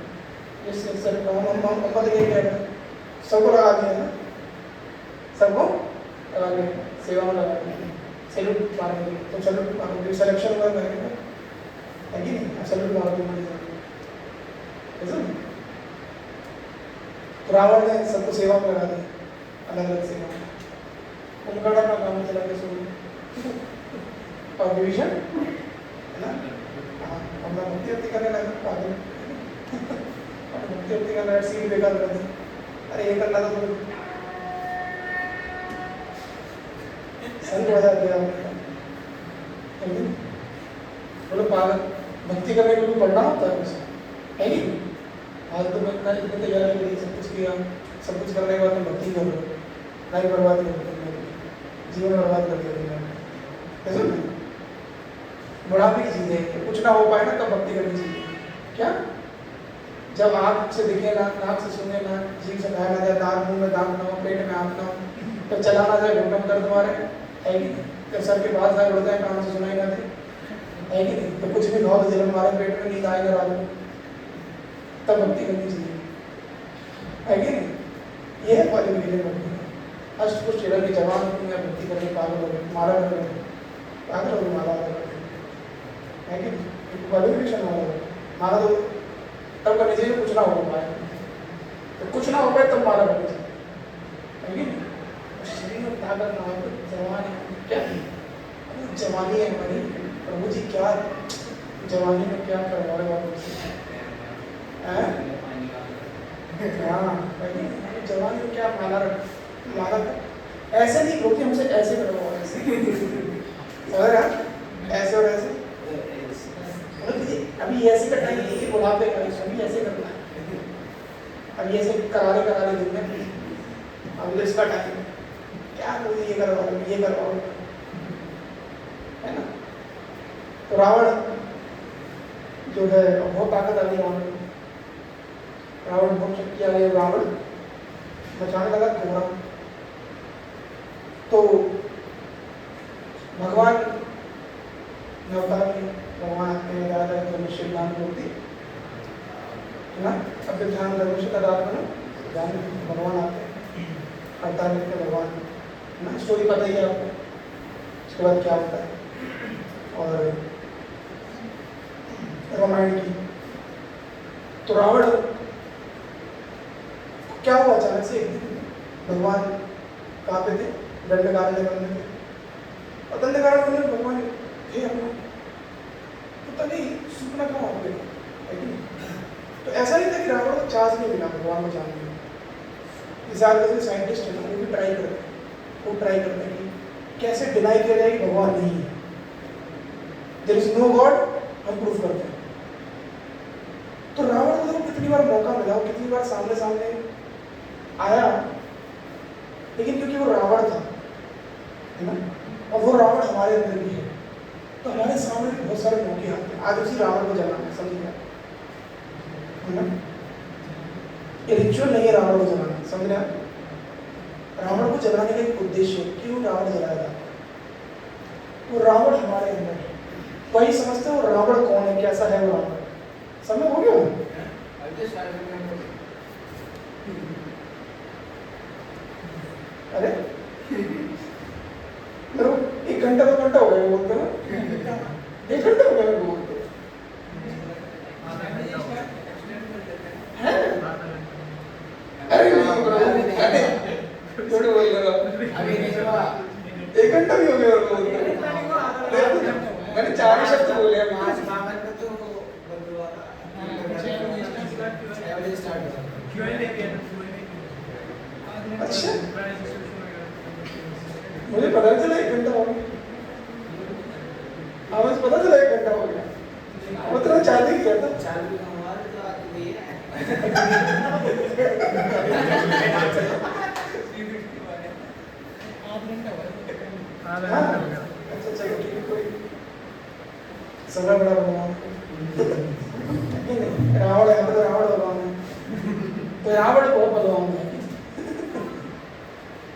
जिससे सर हम बताइए क्या करें? सबको लगा दिया ना, सबको लगा दिया, सेवा में लगा दिया, सैल्यूट मारने के लिए, तो सैल्यूट मारो, सिलेक्शन हुआ है कि नहीं? सैल्यूट मारो तो मुझे ऐसा नहीं। तो रावण ने सबको सेवा में लगा दिया, अलग अलग सेवा, उनका अपना काम चला के सो और विभीषण है ना, अपना भक्ति करने लगा, पागल भक्ति करना, सीट बेकार कर दी, अरे ये करना तो संत बजा दिया, बोलो पागल, भक्ति करने के लिए पढ़ना होता है कुछ, है कि आज तो मैं इतनी तैयारी करी, सब कुछ किया, सब कुछ करने के बाद मैं भक्ति कर रहा हूँ, लाइफ बर्बाद कर दिया, जीवन बर्बाद कर दिया, कैसे? बुढ़ापे की चीज़ है, कुछ ना हो पाए ना तब भक्ति करनी चाहिए, क्या? जब आँख से दिखे ना, नाक से सुने ना, जीभ से खाया ना जाए, दांत मुंह में दांत ना हो, पेट में हाथ ना हो, तब चला ना जाए, घुटनों में दर्द मारे, है कि नहीं? जब सर के बाल दाग उड़ जाए, कान से सुनाई ना दे, है कि नहीं? तो कुछ भी खाओ तो जलन मारे, पेट में नींद आए ना रात में, तब भक्ति करनी चाहिए, है कि नहीं? ये है क्वालिफिकेशन भक्ति का। अष्टपुष्ट हिरण की जवान होती है, भक्ति करने पागल हो गए, मारा कर गए, पागल हो गए, मारा कर गए, है कि नहीं? क्वालिफिकेशन मारा तो तब करनी चाहिए कुछ ना हो पाए, तो कुछ ना हो पाए तब मारा करनी चाहिए, है कि नहीं? शरीर में ताकत ना हो तो जवान है, क्या जवानी है हमारी, प्रभु जी क्या जवानी में क्या करवा रहे हो? हाँ, जवानी में क्या माला ऐसे नहीं होती, हमसे ऐसे करो और ऐसे और ऐसे और ऐसे अभी ऐसे का टाइम नहीं है, बुलाते का अभी ऐसे करना है, अभी ऐसे करारे करारे दिन में अभी तो इसका टाइम है, क्या कोई ये करवाओ ये करवाओ, है ना। तो रावण जो है बहुत ताकत आ गई रावण बहुत शक्ति आ गई, रावण मचाने लगा घोड़ा। तो भगवान ने अवतार लिया, भगवान आते हैं राजा धर्मशील नाम मूर्ति है ना, अब ध्यान धर्मशील का दात बना ध्यान भगवान आते हैं अवतार लेते भगवान ना, स्टोरी पता ही है आपको उसके बाद क्या होता है और रामायण की। तो रावण क्या हुआ अचानक से एक दिन भगवान कहाँ पे थे, दंडकारण्य वन में थे और दंडकारण्य वन में भगवान थे अपना, पता नहीं सुपना कहाँ हो गया है कि नहीं। तो ऐसा नहीं था कि रावण को चांस नहीं मिला भगवान को जानने में, इस जैसे साइंटिस्ट है ना वो भी ट्राई करते हैं, वो ट्राई करते हैं कि कैसे डिनाई किया जाए कि भगवान नहीं है, देयर इज नो गॉड, हम प्रूफ करते हैं। तो रावण को कितनी बार मौका मिला, कितनी बार सामने सामने आया, लेकिन क्योंकि वो रावण था है ना, और वो रावण हमारे अंदर भी है, तो हमारे सामने भी बहुत सारे मौके आते हैं। आज उसी रावण को जलाना है, समझ गया है ना, ये रिचुअल नहीं है रावण को जलाना, समझ रहे हैं। रावण को जलाने का एक उद्देश्य है, क्यों रावण जलाया जाता है, वो रावण हमारे अंदर है, वही समझते हो रावण कौन है, कैसा है वो रावण, समझ हो गया। अरे मेरे 1 घंटा 2 घंटा हो गया बोलते ना, 1 घंटा हो गया बोलते हैं। अरे थोड़ी बोल रहा अभी नहीं हुआ, 1 घंटा भी हो गया और बोलते मैंने 4 शब्द बोले अभी। आज बावन को तो बंद हुआ था, 6 बजे स्टार्ट हुआ। अच्छा मुझे पता नहीं चला 1 घंटा हो गया, मुझे पता चला 1 घंटा हो गया, मतलब चालू ही किया था। चालू हमारे तो आती नहीं है। हाँ अच्छा चलो ठीक है, कोई समय बड़ा भगवान रावण है, तो रावण भगवान है, तो रावण बहुत भगवान है,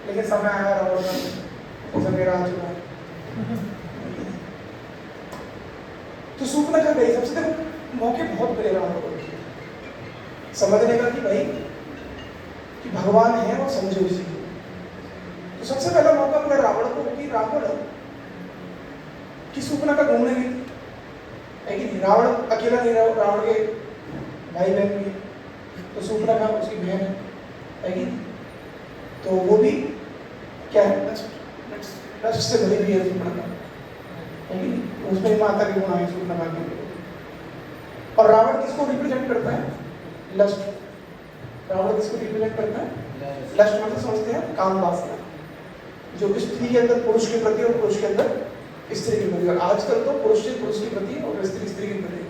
लेकिन समय आया रावण का, समय आ चुका है। तो सूर्पनखा गई, सबसे देखो मौके बहुत मिले रावण को समझने का कि भाई कि भगवान है और समझो उसी को। तो सबसे पहला मौका मिला रावण को कि रावण की सूर्पनखा घूमने गई है कि नहीं, रावण अकेला नहीं रहा, रावण के भाई बहन भी, तो सूर्पनखा उसकी बहन है कि नहीं, तो वो भी क्या है लस्ट से भरी हुई है सूर्पनखा है कि नहीं, उसमें माता के गुण आए सूर्पनखा के। और रावण किसको रिप्रेजेंट करता है, लस्ट। रावण किसको रिप्रेजेंट करता है, लस्ट मतलब समझते हैं काम वासना, जो स्त्री के अंदर पुरुष के प्रति और पुरुष के अंदर स्त्री के प्रति, और आजकल तो पुरुष से पुरुष के प्रति और स्त्री स्त्री के प्रति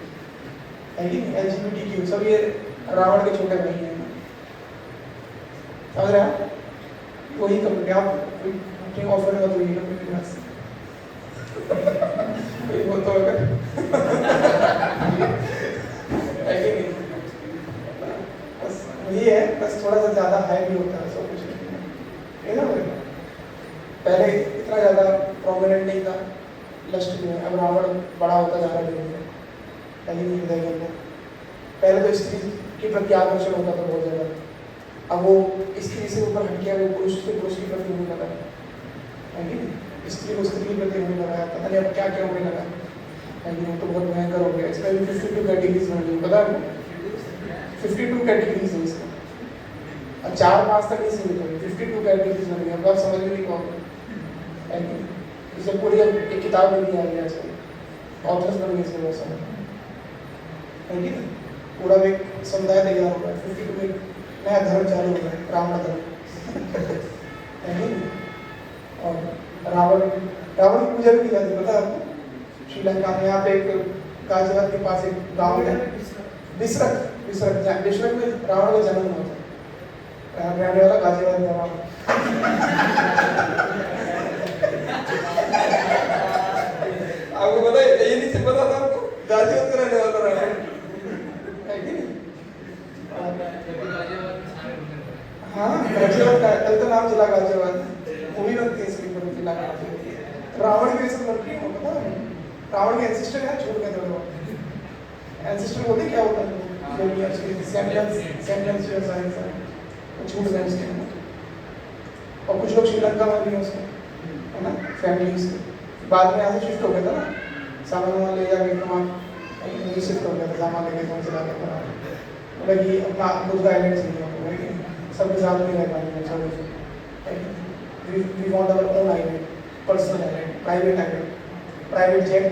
है कि नहीं, LGBTQ सब ये रावण के छोटे भाई हैं, समझ रहे हैं। वही कंपनी आप ऑफर में तो ये कंपनी के पास कोई बोल तो अगर है कि नहीं, बस वही है, बस थोड़ा सा ज़्यादा हाई भी होता है, सब कुछ है ना। पहले इतना ज़्यादा प्रोमिनेंट नहीं था लस्ट में, अब रावण बड़ा होता जा रहा है हृदय के अंदर। पहले तो स्त्री के प्रति आकर्षण होता था बहुत ज़्यादा, अब वो स्त्री से ऊपर हट गया, वो पुरुष से पुरुष के प्रति होने लगा है कि नहीं, स्त्री को स्त्री के प्रति होने लगा है, पता नहीं अब क्या क्या होने लगा है कि नहीं, तो बहुत भयंकर हो गया। इसका भी 52 कैटेगरीज बन गई, पता है 52 कैटेगरीज है इसका, अब 4-5 तक नहीं सीमित होगी, 52 कैटेगरीज बन गई। अब आप समझ में नहीं पाओगे, इसे पूरी एक किताब में भी आ गया आजकल, ऑथर्स बन गए इसमें बहुत सारे है कि नहीं, पूरा एक समुदाय तैयार हो गया 52 नया धर्म चालू हो गया, रावण धर्म है नहीं? और रावण रावण की पूजा भी की जाती है, पता है आपको? श्रीलंका में यहाँ पे एक गाजियाबाद के पास एक गांव है, बिसरक बिसरक बिसरक में रावण का जन्म हुआ था। रहने वाला गाजियाबाद में रावण। आपको पता है? ये नहीं पता था आपको? गाजियाबाद का रहने वाला रावण है कि नहीं? हाँ, गाजियाबाद का कल तो नाम चला गाजियाबाद, मूवी बनती है इसकी पूरी जिला का। रावण के सब लड़की को पता है? रावण के एंसेस्टर है, छोड़ के दो एंसेस्टर बोलते क्या होता है? जो भी उसके सेंटेंस जो साइंस है वो छूट गए उसके अंदर। और कुछ लोग श्रीलंका में भी हैं उसके, है ना, फैमिलीज के। बाद में यहाँ से शिफ्ट हो गया था ना, सामान वामान ले जाके तमाम यहीं शिफ्ट हो गया था, सामान लेके कौन चला गया था, मतलब कि अपना खुद का आइलैंड चाहिए हमको, है कि सबके साथ नहीं रह पाएंगे, छोड़ो। We want our own island, personal island, private island, private jet,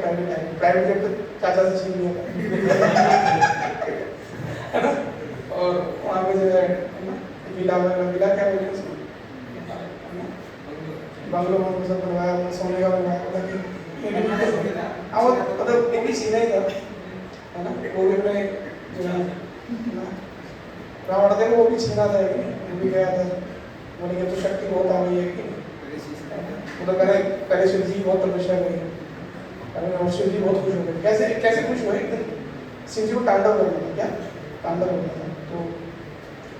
private jet तो चाचा से छीन लिया है ना। और वहाँ पे जो है ना, विला क्या बोलते हैं उसको, बंगलो में सब बनवाया, सोने का बनवाया, हाँ वो मतलब वो भी सीधा ही था, है ना। वो भी अपने जो है ना रावण थे वो भी छीना था, वो भी गया था, बोले कि तो शक्ति बहुत आ गई है कि वो तो पहले शिव जी बहुत तपस्या करी, और शिव जी बहुत खुश हो गए। कैसे कैसे खुश हुए? एकदम शिव जी को तांडव करना था, क्या तांडव करना था, तो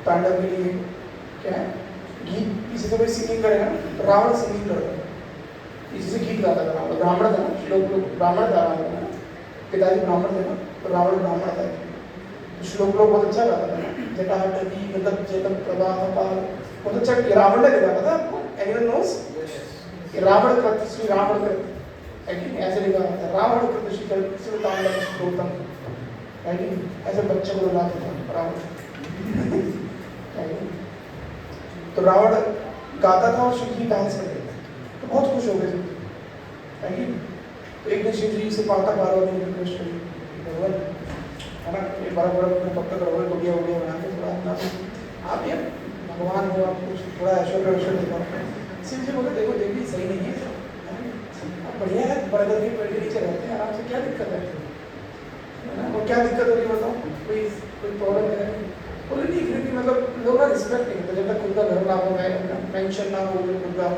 तांडव के लिए क्या है, गीत किसी से कोई सिंगिंग करेगा तो रावण सिंगिंग करता था, किसी से गीत गाता था रावण, ब्राह्मण था ना, श्लोक ब्राह्मण था रावण, पिताजी ब्राह्मण थे ना, तो रावण ब्राह्मण था, तो श्लोक लोग बहुत अच्छा गाता था ना, जटाटवी मतलब जलम प्रवाह पाल, बहुत अच्छा रावण ने लिखा था आपको, एनीवन नोस? रावण कृत श्री रावण कृत, ऐसे लिखा था, रावण कृत श्री तांडव स्तोत्रम, ऐसे बच्चे को रुलाते थे रावण। तो रावण गाता था और शिव जी डांस करते थे, तो बहुत खुश हो गए थे। तो एक दिन शिव जी से माता पार्वती ने रिक्वेस्ट करी, भगवान है ना, ये बड़ा पक्का करो, बढ़िया बढ़िया बना के थोड़ा अपना आप ये भगवान हो, आप कुछ थोड़ा ऐश्वर्य ऐश्वर्य दिखाओ। शिव जी बोले देखो देवी सही नहीं है, बढ़िया है, बरगद के पेड़ के नीचे रहते हैं आराम से, क्या दिक्कत है ना, और क्या दिक्कत होगी बताओ, कोई प्रॉब्लम है? बोले नहीं, फिर भी मतलब लोग ना रिस्पेक्ट नहीं करते, जब तक खुद का घर ना हो, मेंशन ना हो, खुद का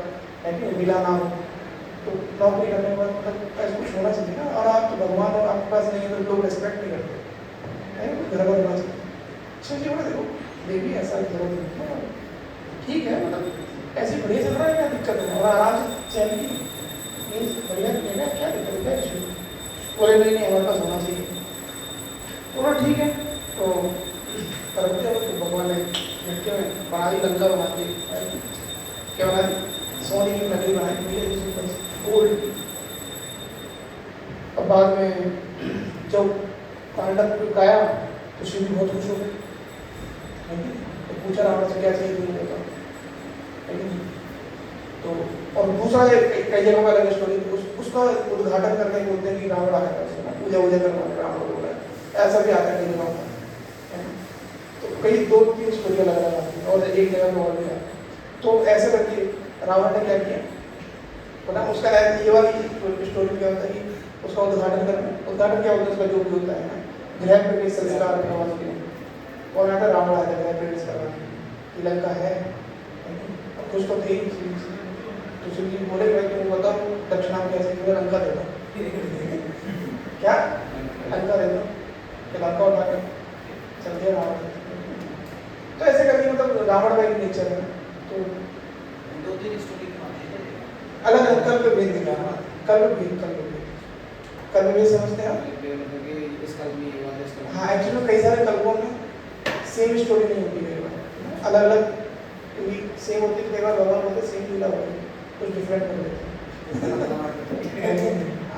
है कि मिला ना हो, तो नौकरी करने के बाद मतलब ऐसा कुछ होना चाहिए ना। और आप तो भगवान हो, आपके पास नहीं है तो लोग रिस्पेक्ट नहीं करते, है घर पर होना चाहिए। अच्छा जी, बोले देखो देवी ऐसा जरूरत नहीं है, ठीक है, मतलब ऐसे बढ़िया चल रहा है, क्या दिक्कत है, और आराम से चैन की बढ़िया लेना, क्या दिक्कत है, इशू? बोले नहीं हमारे पास होना चाहिए। तो ठीक है, तो करते हो, तो भगवान ने लड़के में बना दी, लंका बना दी, क्या बना दी, सोने की नगरी बनाई, गोल्ड। अब बाद में जब पांडव गाया तो शिव जी बहुत खुश हो गए, तो पूछा रावण से क्या चाहिए तुमने, बताओ। तो और दूसरा कई जगहों पर अलग स्टोरी, उसका उद्घाटन करने बोलते हैं कि रावण आया था, उसको पूजा वूजा करवाने रावण बोल रहा है, ऐसा भी आता है कई जगहों पर। तो कई 2-3 स्टोरी अलग अलग आती है, और एक जगह में और भी आता है। तो ऐसे करके रावण ने क्या किया पता, उसका ये वाली स्टोरी क्या होता है कि उसका उद्घाटन करना, उद्घाटन क्या होता है उसका, जो भी होता है ना, गृह प्रवेश संस्कार करवाने के लिए, और यहाँ पर रावण आया था गृह प्रवेश करवाने, लंका है कुछ तो थे ही। तो शिव जी बोले भाई तुम बताओ दक्षिणा में कैसे, मुझे लंका दे दो, क्या लंका दे दो, कि लंका उठा के चल दिया रावण। तो ऐसे करके मतलब रावण का एक नेचर है। तो 2-3 स्टोरी अलग अलग कल्प भेद दिखा, कल्प भेद समझते हैं आप? हाँ, एक्चुअली कई सारे कल्पों में सेम स्टोरी नहीं होती है, अलग अलग सेम होती है, कई बार भगवान बोलते सेम लीला होती है, कुछ डिफरेंट कर देते हैं।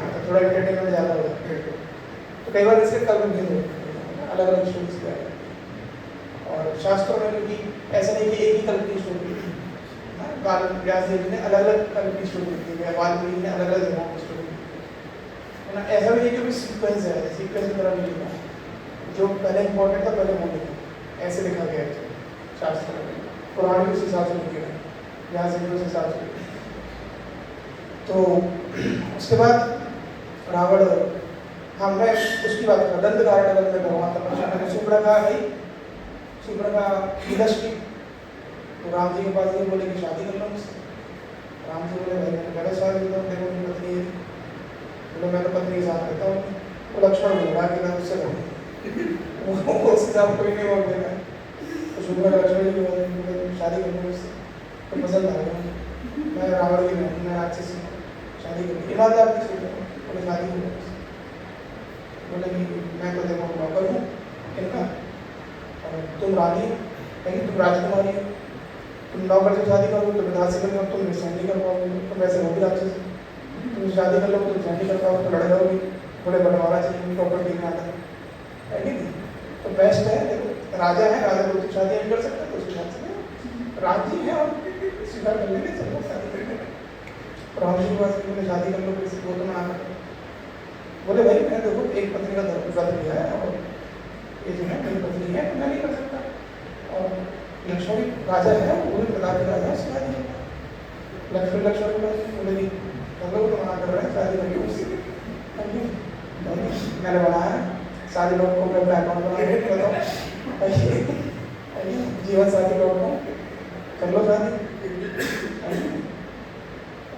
तो थोड़ा एंटरटेनमेंट ज़्यादा होता है, तो कई बार इसके कल्प भेद होते हैं, अलग अलग स्टोरीज का है। और शास्त्रों में क्योंकि ऐसा नहीं कि एक ही कल्प की स्टोरी, व्यास देव ने अलग अलग कल्प की स्टोरी लिखी है, वाल्मीकि ने अलग अलग जगहों की स्टोरी लिखी है, ऐसा भी नहीं कि सीक्वेंस है, सीक्वेंस की तरह नहीं लिखा, जो पहले इंपॉर्टेंट था पहले वो लिखा, ऐसे लिखा गया है। शास्त्र में पुराने उस हिसाब से लिखे गए, जहाँ से उस हिसाब से लिखे। तो उसके बाद रावण, हाँ मैं उसकी बात कर, दंड कारण में भगवान तपस्या सुब्रका भाई, सुब्रका युधिष्ठिर तो राम जी के पास गए, बोले कि शादी कर लो मुझसे। राम जी बोले भाई मैंने पहले शादी की, देखो मेरी पत्नी है, बोले मैं तो पत्नी के साथ रहता हूँ। वो लक्ष्मण बोल रहा कि मैं उससे रहूँ, उसके साथ कोई नहीं बोल देगा। तो सुब्रका लक्ष्मण जी बोले शादी कर लो मुझसे, तो पसंद आ गया, मैं रावण की नहीं, मैं राक्षस हूँ, शादी कर, ईमानदार की सोच है, बोले शादी कर लो। बोले कि मैं तो देखो नौकर हूँ इनका, और तुम रानी कहीं, तुम राजकुमारी हो, तुम नौकर से शादी करोगे तो विधान से तुम सहन नहीं कर पाओगे, तुम वैसे हो भी राक्षस, तुम शादी कर लो तो सहन नहीं कर पाओगे, तो लड़ जाओगे, थोड़े बंटवारा चाहिए, प्रॉपर्टी में आता है कि नहीं। तो बेस्ट है, देखो राजा है, राजा को तो शादी नहीं कर सकता, तो उसके साथ से राजी है और स्वीकार कर लेंगे, चलो शादी कर लेंगे। राम जी के पास बोले शादी कर लो, किसी को तो मना कर, बोले भाई मैं देखो एक पत्नी का व्रत लिया है और ये जो है मेरी पत्नी है, मैं नहीं कर सकता, और लक्ष्मण राजा है, वो भी प्रताप के राजा, उससे शादी करना। लक्ष्मण के पास बोले कि हम लोग तो मना कर रहे हैं शादी करके उससे, मैंने बनाया शादी लोग को मैं अकाउंट बना जीवन साथी लोग को कर लो शादी।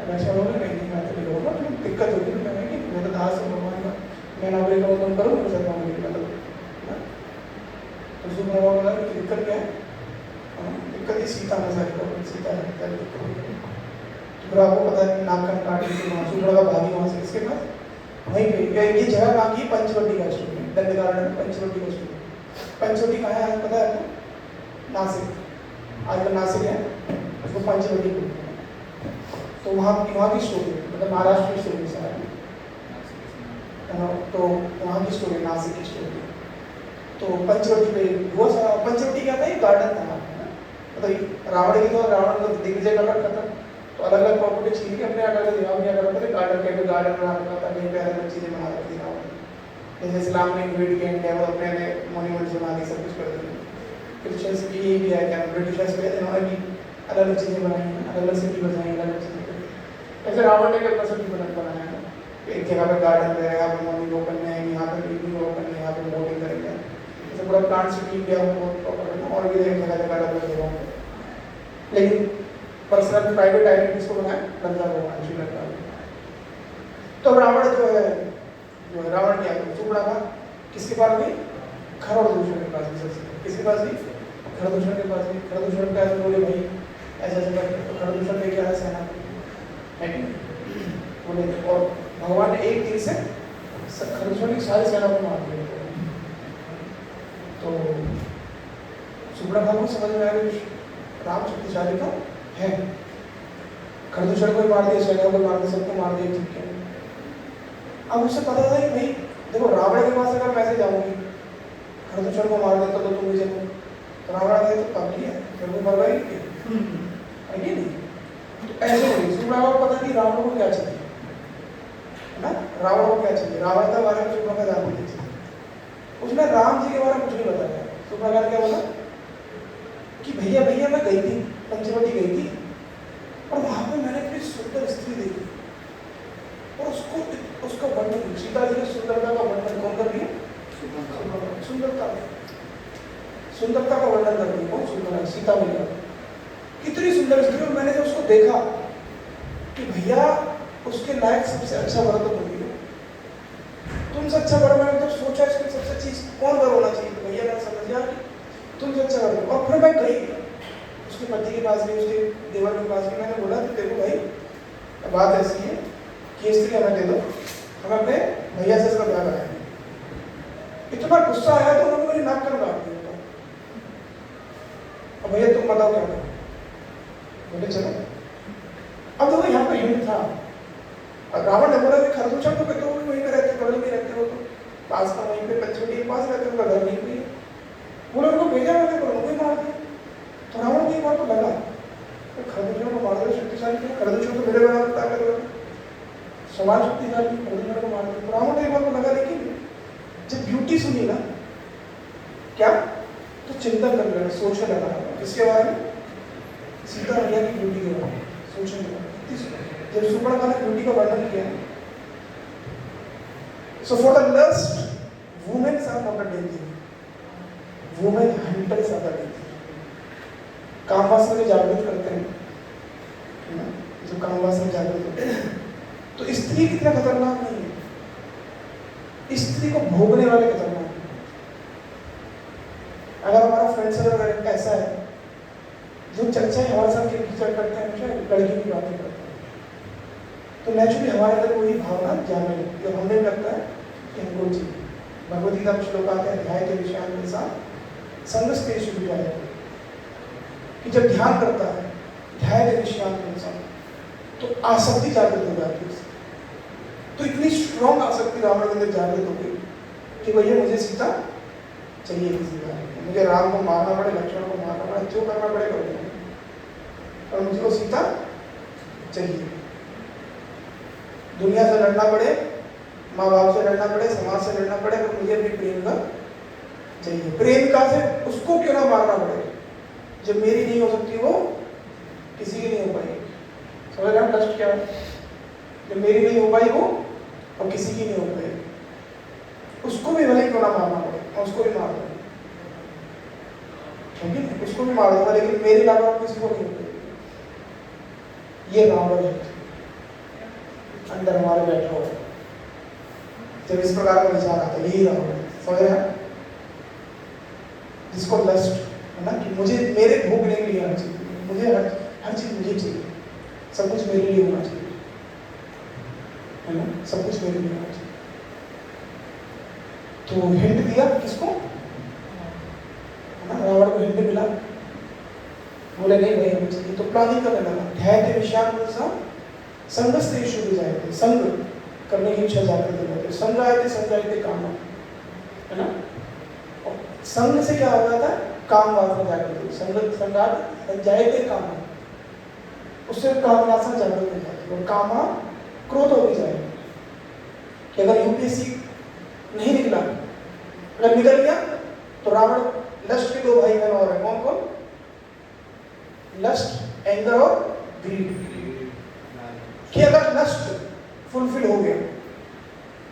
लक्ष्मण बोले नहीं मैं तो नहीं होगा, दिक्कत होगी, मैं तो दास हूँ भगवान का, मैं नौकरी का काम करूँ मुझे मतलब। तो सुबह बोला कि दिक्कत क्या है, दिक्कत ही सीता में सारी प्रॉब्लम, सीता है सुब्रा को पता है नाक काट के सुब्रा का भागी वहाँ से इसके पास वहीं पे, ये जगह कहाँ की, पंचवटी का स्टोरी, दंडकारण्य पंचवटी का स्टोरी। पंचवटी कहाँ है आज पता है आपको? नासिक, आजकल नासिक है, उसको पंचवटी बोलते हैं। तो वहाँ की स्टोरी, मतलब महाराष्ट्र की स्टोरी सारा, तो वहाँ की स्टोरी, नासिक की स्टोरी। तो पंचवटी पे वो पंचवटी क्या था, ये गार्डन था, मतलब रावण की, तो रावण को दिग्विजय कर रखा था, तो अलग अलग प्रॉपर्टी छीन के अपने अलग अलग क्या करता था, गार्डन के गार्डन बना रखा था, कहीं पे अलग अलग चीजें बना रखी थी रावण। जैसे इस्लाम ने इन्वेड किया इंडिया में, अपने अपने मॉन्यूमेंट्स बना दी, सब कुछ कर दिया। क्रिश्चियंस की ये भी है क्या, ब्रिटिशर्स पे इन्होंने भी अलग अलग चीजें बनाई हैं, अलग अलग सिटी बनाई, अलग अलग चीजें करी। ऐसे रावण ने अपना सिटी बनाया है, एक जगह पे गार्डन है, यहाँ पे मॉर्निंग वॉक करने हैं, यहाँ पे इवनिंग वॉक करने हैं, यहाँ पे बोटिंग करेंगे, जैसे पूरा प्लांट सिटी इंडिया में बहुत प्रॉपर है, और भी एक जगह अलग अलग जगहों पर। लेकिन पर्सनल प्राइवेट आइडेंटिटीज को बनाया लंका भगवान श्रीलंका में। तो रावण जो है रावण क्या है, सुब्रका था, किसके पास गई, खरदूषण के पास गई, किसके पास गई, खरदूषण के पास गई। खरदूषण का बोले भाई ऐसा ऐसा करके, तो खरदूषण लेके आया सेना बोले, और भगवान ने एक दिन से खरदूषण की सारी सेना को मार दिया। तो सुब्रका को समझ में आया राम शक्तिशाली तो है, खरदूषण को मार दिया, सेना को मार दिया, सबको मार दिया, ठीक है। अब उसे पता था कि भाई देखो रावण के पास अगर मैं जाऊंगी, खरदूषण को मार देता तो तुम मुझे, तो रावण गए तो काफी है, फिर वो मर गई है नहीं। तो ऐसे नहीं, सुब्रका को पता नहीं रावण को क्या चाहिए, है ना, रावण को क्या चाहिए, रावण के बारे में सुब्रका जानती थी, उसने राम जी के बारे में कुछ नहीं बताया। सुब्रका ने क्या बोला कि भैया भैया मैं गई थी, पंचवटी गई थी, और वहां पे मैंने इतनी सुंदर स्त्री देखी, और उसका वर्णन, सीता जी की सुंदरता का वर्णन कौन कर रही है, सुंदरता का वर्णन कर रही है, कौन सुंदर है, सीता मैया, कितनी सुंदर स्त्री। और मैंने जब उसको देखा कि भैया उसके लायक सबसे अच्छा वर तो बन गया, तुमसे अच्छा वर मैंने तो सोचा इसकी सबसे अच्छी कौन वर होना चाहिए, तो भैया ने समझ लिया तुमसे अच्छा वर। और फिर मैं गई उसके पति के पास गई, उसके देवर के पास गई, मैंने बोला कि देखो भाई बात ऐसी है कि ये स्त्री हमें दे दो, हम अपने भैया से इसका ब्याह कराएंगे। इतना गुस्सा आया तो उन्होंने मेरी नाक काट दिया, और भैया तुम बताओ क्या करो, बोले चलो। अब देखो यहाँ पे हिंट था, और रावण ने बोला कि खरदूषण को कहते हो वहीं पे रहते, बगल में रहते हो, तो पास का वहीं पे पंचवटी के पास रहते, उनका घर नहीं भी है, बोले उनको भेजा मैंने, बोलो उनको मार दिया। तो रावण को एक बार तो लगा खरदूषण को मार दिया, शक्तिशाली है, खरदूषण तो मेरे बराबर ताकत है, समाज शक्तिशाली, खरदूषण को मार दिया। तो रावण को एक बार तो लगा, लेकिन जब ब्यूटी सुनी ना क्या, तो चिंतन करने लगा, सोचने लगा, किसके बारे में? सीता मैया की ब्यूटी के बारे में सोचने के बाद जब सुपर्णखा ने ब्यूटी का वर्णन किया, so for the lust, women are not a danger. Women hunters are the danger. कामवासना को जागृत करते हैं, है ना? जो कामवासना जागृत होते हैं, तो स्त्री कितना खतरनाक नहीं है, स्त्री को भोगने वाले खतरनाक है। अगर हमारा फ्रेंड सर्कल ऐसा है जो चर्चा हमारे साथ कीचड़ करते हैं, हमेशा लड़की की बातें करते हैं, तो नेचुरली हमारे अंदर वही भावना जाने लगती है, हमें लगता है कि हमको चाहिए। भगवद गीता में श्लोक आते हैं, अध्याय के विषयान के साथ संगस्तेषु विजायते, कि जब ध्यान करता है ध्यान के विषयान के साथ तो आसक्ति जागृत हो जाती है। तो इतनी स्ट्रॉन्ग आसक्ति रावण के अंदर जागृत हो गई कि भैया मुझे सीता चाहिए किसी बात में, मुझे राम को मारना पड़े, लक्ष्मण को मारना पड़े, जो करना पड़ेगा और मुझे वो सीता चाहिए। दुनिया से लड़ना पड़े, माँ बाप से लड़ना पड़े, समाज से लड़ना पड़े, पर मुझे अपनी प्रेमिका चाहिए। प्रेमिका से उसको क्यों ना मारना पड़े, जब मेरी नहीं हो सकती वो किसी की नहीं हो पाएगी। समझ रहे हैं लस्ट क्या है? जब मेरी नहीं हो पाई वो और किसी की नहीं हो पाएगी, उसको भी भले क्यों ना मारना पड़े, और उसको भी मार दूंगा, ठीक है, उसको भी मार दूंगा, लेकिन मेरी लाभ किसी को नहीं हो पाएगी। ये रावण है अंदर हमारे बैठा हुआ। जब इस प्रकार का विचार आता है, यही रावण है। समझ रहे हैं? जिसको लस्ट है ना, कि मुझे मेरे भोगने के लिए हर चीज, मुझे हर चीज मुझे चाहिए, सब कुछ मेरे लिए होना चाहिए, है ना, सब कुछ मेरे लिए होना चाहिए। तो हिंट दिया किसको, है ना, रावण को हिंट मिला, बोले नहीं भाई हमें चाहिए, तो प्लानिंग करने लगा। ध्यान के विषयान संगस्तेषु विजायते, संग करने की इच्छा जागृत हो जाती है। संजायते काम, है ना, और संग से क्या होता था, काम वासना जागृत होती, संगात संजायते काम, उससे काम वासना जागृत हो जाती है, और कामा क्रोध हो भी जाएगा कि अगर यूपीएससी नहीं निकला, अगर निकल गया तो रावण लस्ट के दो भाई बहन और है, कौन कौन? लस्ट, एंगर और ग्रीड। कि अगर लस्ट फुलफिल हो गया,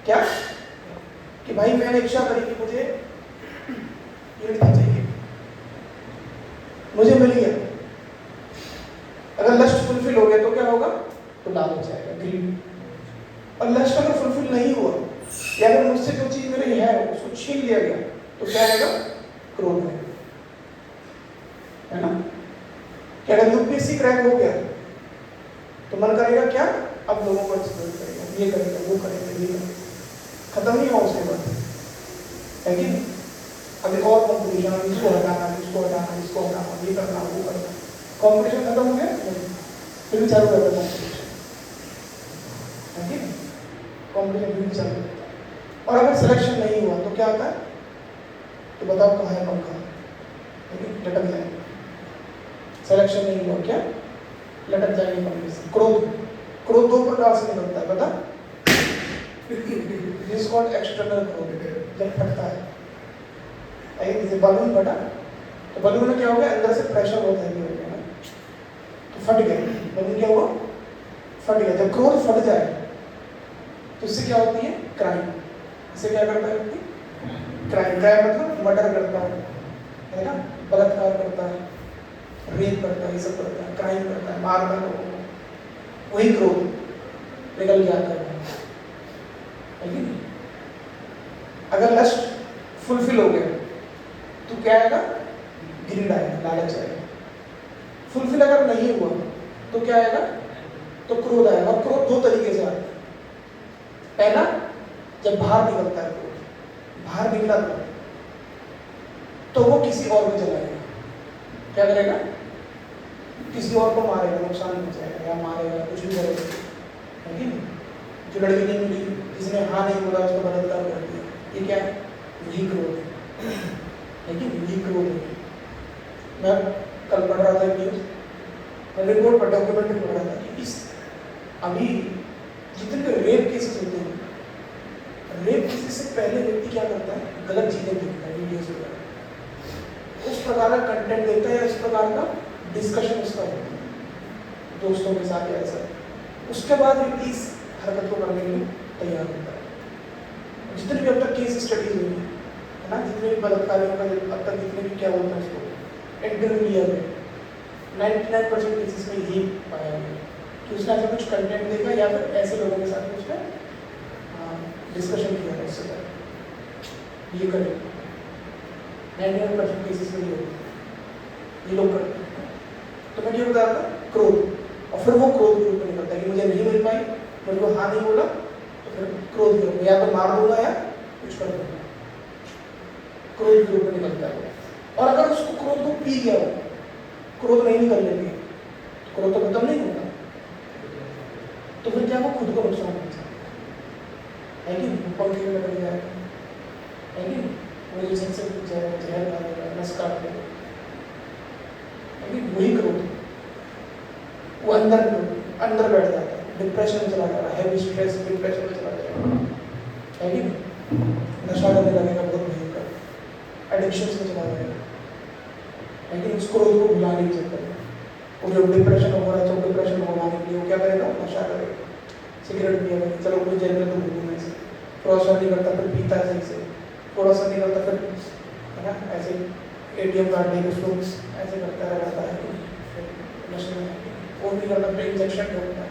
क्या कि भाई मैंने इच्छा करी कि मुझे ये लड़का चाहिए, मुझे मिल गया, अगर लस्ट फुलफिल हो गया तो क्या होगा, तो लालच जाएगा, ग्रीड। और लस्ट अगर फुलफिल नहीं हुआ, या अगर मुझसे जो चीज मेरी है उसको छीन लिया गया, तो क्या आएगा, क्रोध है ना। कि अगर यूपीएससी क्रैक हो गया तो मन करेगा क्या, अब लोगों को एक्सप्लोर करेगा, ये करेगा, वो करेगा, ये करेगा, खत्म नहीं हुआ उसके बाद, है कि नहीं। अब एक और कॉम्पिटिशन, इसको हटाना, इसको हटाना, इसको हटाना, ये करना, वो करना, कॉम्पिटिशन खत्म हो गया, फिर भी चालू करता कॉम्पिटिशन, है कि नहीं, कॉम्पिटिशन फिर भी चालू करता। और अगर सिलेक्शन नहीं हुआ तो क्या होता है, तो बताओ कहाँ है पंखा, लटक जाएंगे। सिलेक्शन नहीं हुआ क्या, लटक जाएंगे पंखे से। क्रोध दो प्रकार से निकलता है, पता, दिस कॉल्ड एक्सटर्नल क्रोध, जब फटता है, जैसे बलून फटा, तो बलून में क्या हो गया, अंदर से प्रेशर बहुत हैवी हो गया ना, तो फट गया बलून, क्या हुआ, फट गया। जब क्रोध फट जाए तो इससे क्या होती है, क्राइम। इससे क्या करता है व्यक्ति, क्राइम। क्राइम मतलब मर्डर करता है ना, बलात्कार करता है, रेप करता है, ये सब करता है, क्राइम करता है, मारता है लोगों को, वही क्रोध निकल के आता है कि नहीं। अगर लस्ट फुलफिल हो गया तो क्या आएगा, ग्रीड आएगा, लालच आएगा। फुलफिल अगर नहीं हुआ तो क्या आएगा, तो क्रोध आएगा। और क्रोध दो तरीके से आता है। पहला, जब बाहर निकलता है क्रोध, बाहर निकला तो वो किसी और को जलाएगा, क्या करेगा, किसी और को मारेगा, नुकसान पहुंचाएगा या मारेगा, कुछ भी करेगा, है कि नहीं। जो लड़की नहीं मिली, जिसने हाँ नहीं बोला, उसको बलात्कार कर दिया, ये क्या है, यही क्रोध है कि यही क्रोध है। मैं कल पढ़ रहा था न्यूज, मैं रिपोर्ट पर डॉक्यूमेंट्री पढ़ रहा था कि इस अभी जितने रेप केसेस होते हैं, रेप केसेस से पहले व्यक्ति क्या करता है, गलत चीजें देखता है, वीडियोस वगैरह, उस प्रकार का कंटेंट देता है या इस प्रकार का डिस्कशन उसका होता है दोस्तों के साथ या ऐसा, उसके बाद व्यक्ति इस हरकत को करने के लिए तैयार होता है। जितने भी अब तक केस स्टडीज हुई है ना, जितने भी बलात्कारियों का अब तक जितने भी क्या बोलते हैं उसको इंटरव्यू लिया गया, 99% केसेस में यही पाया गया कि उसने ऐसा कुछ कंटेंट देखा या फिर ऐसे लोगों के साथ उसने डिस्कशन किया है उससे पहले। ये करें 99% केसेस में ये होता है, ये लोग करते हैं। तो मैं ये बता रहा था क्रोध, और फिर वो क्रोध के रूप में निकलता है कि मुझे नहीं मिल पाई, मेरे को हाँ नहीं बोला, तो फिर क्रोध के रूप में या तो मार दूंगा या कुछ कर दूंगा, क्रोध के रूप में निकलता है। और अगर उसको क्रोध को पी गया हो, क्रोध नहीं निकलने दिया, तो क्रोध तो खत्म नहीं होगा, तो फिर क्या वो खुद को नुकसान पहुंचा है कि पंखे में लग जाएगा, है कि वो इंजेक्शन से जहर खा लेगा, नस काट लेगा, है कि वही क्रोध वो अंदर बैठ जाता है, डिप्रेशन में चला जाएगा, हैवी स्ट्रेस डिप्रेशन में चला जाएगा, है कि नशा करने लगेगा बहुत भयंकर, एडिक्शन में चला जाएगा, लेकिन उस क्रोध को भुलाने की चक्कर में वो जो डिप्रेशन हो रहा है, तो डिप्रेशन को भुलाने के लिए वो क्या करेगा, नशा करेगा, सिगरेट पिएगा, चलो कोई जेल में तो भूलूंगा इसे, थोड़ा सा नहीं करता फिर पीता है सही से, थोड़ा सा नहीं करता फिर है ना ऐसे ATM कार्ड लेके उसको ऐसे करता रहता है, नशे में वो नहीं करता फिर इंजेक्शन करता है,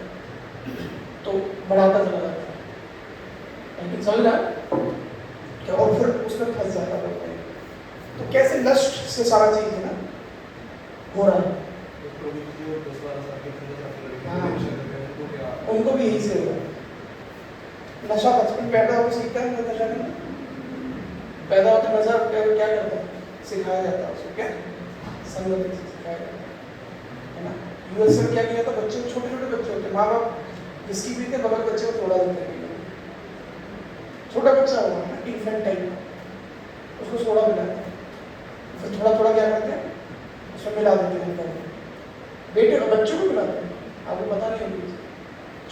तो बढ़ाता चला जाता है, लेकिन समझ रहा क्या, और फिर उसमें फंस जाता है। तो कैसे नष्ट से सारा चीज है ना हो रहा है, उनको भी यही से होगा, नशा बचपन पैदा होकर सीखता है, नशा करना पैदा होता नशा क्या करता है, सिखाया जाता है उसको, क्या संगत सिखाया जाता है ना। यूएस में क्या किया था, बच्चे छोटे छोटे बच्चे होते, माँ बाप जिसकी भी थे बगल बच्चे को थोड़ा देते हैं, छोटा बच्चा होगा ना इन्फेंट टाइप, उसको सोडा मिलाते हैं, फिर थोड़ा थोड़ा क्या करते हैं उसमें मिला देते हैं, बेटे और बच्चों को मिलाते हैं, आपको पता नहीं होगी,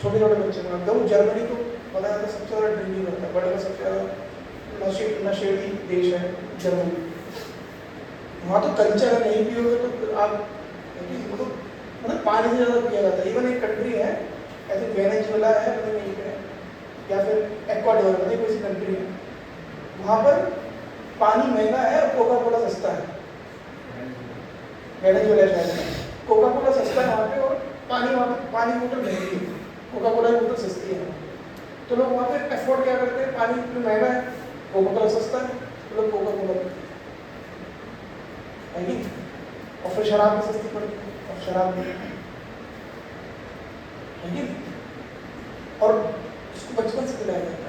छोटे छोटे बच्चे को मिलाते हैं। जर्मनी तो पता है तो सबसे ज़्यादा ड्रिंकिंग करता है, वर्ल्ड का सबसे ज़्यादा नशेड़ी देश है जर्मनी। वहाँ तो कल्चर है, नहीं पियोगे तो फिर आप मतलब पानी से ज़्यादा पिया जाता है। इवन एक कंट्री है ऐसे वेनेजुएला है, पता नहीं है या फिर एक्वाडोर, पता नहीं कोई सी कंट्री है, वहाँ पर पानी महंगा है और कोका कोला सस्ता है। वेनेजुएला शायद में कोका कोला सस्ता है वहाँ पे, और वहाँ पे पानी बोतल महंगी है, कोका कोला की बोतल सस्ती है। तो लोग वहाँ पे अफोर्ड क्या करते हैं, पानी महंगा है, कोका कोला सस्ता है, तो लोग कोका कोला है कि, और फिर शराब भी सस्ती पड़ती है, और शराब भी है कि, और इसको बचपन से पिलाया जाता है।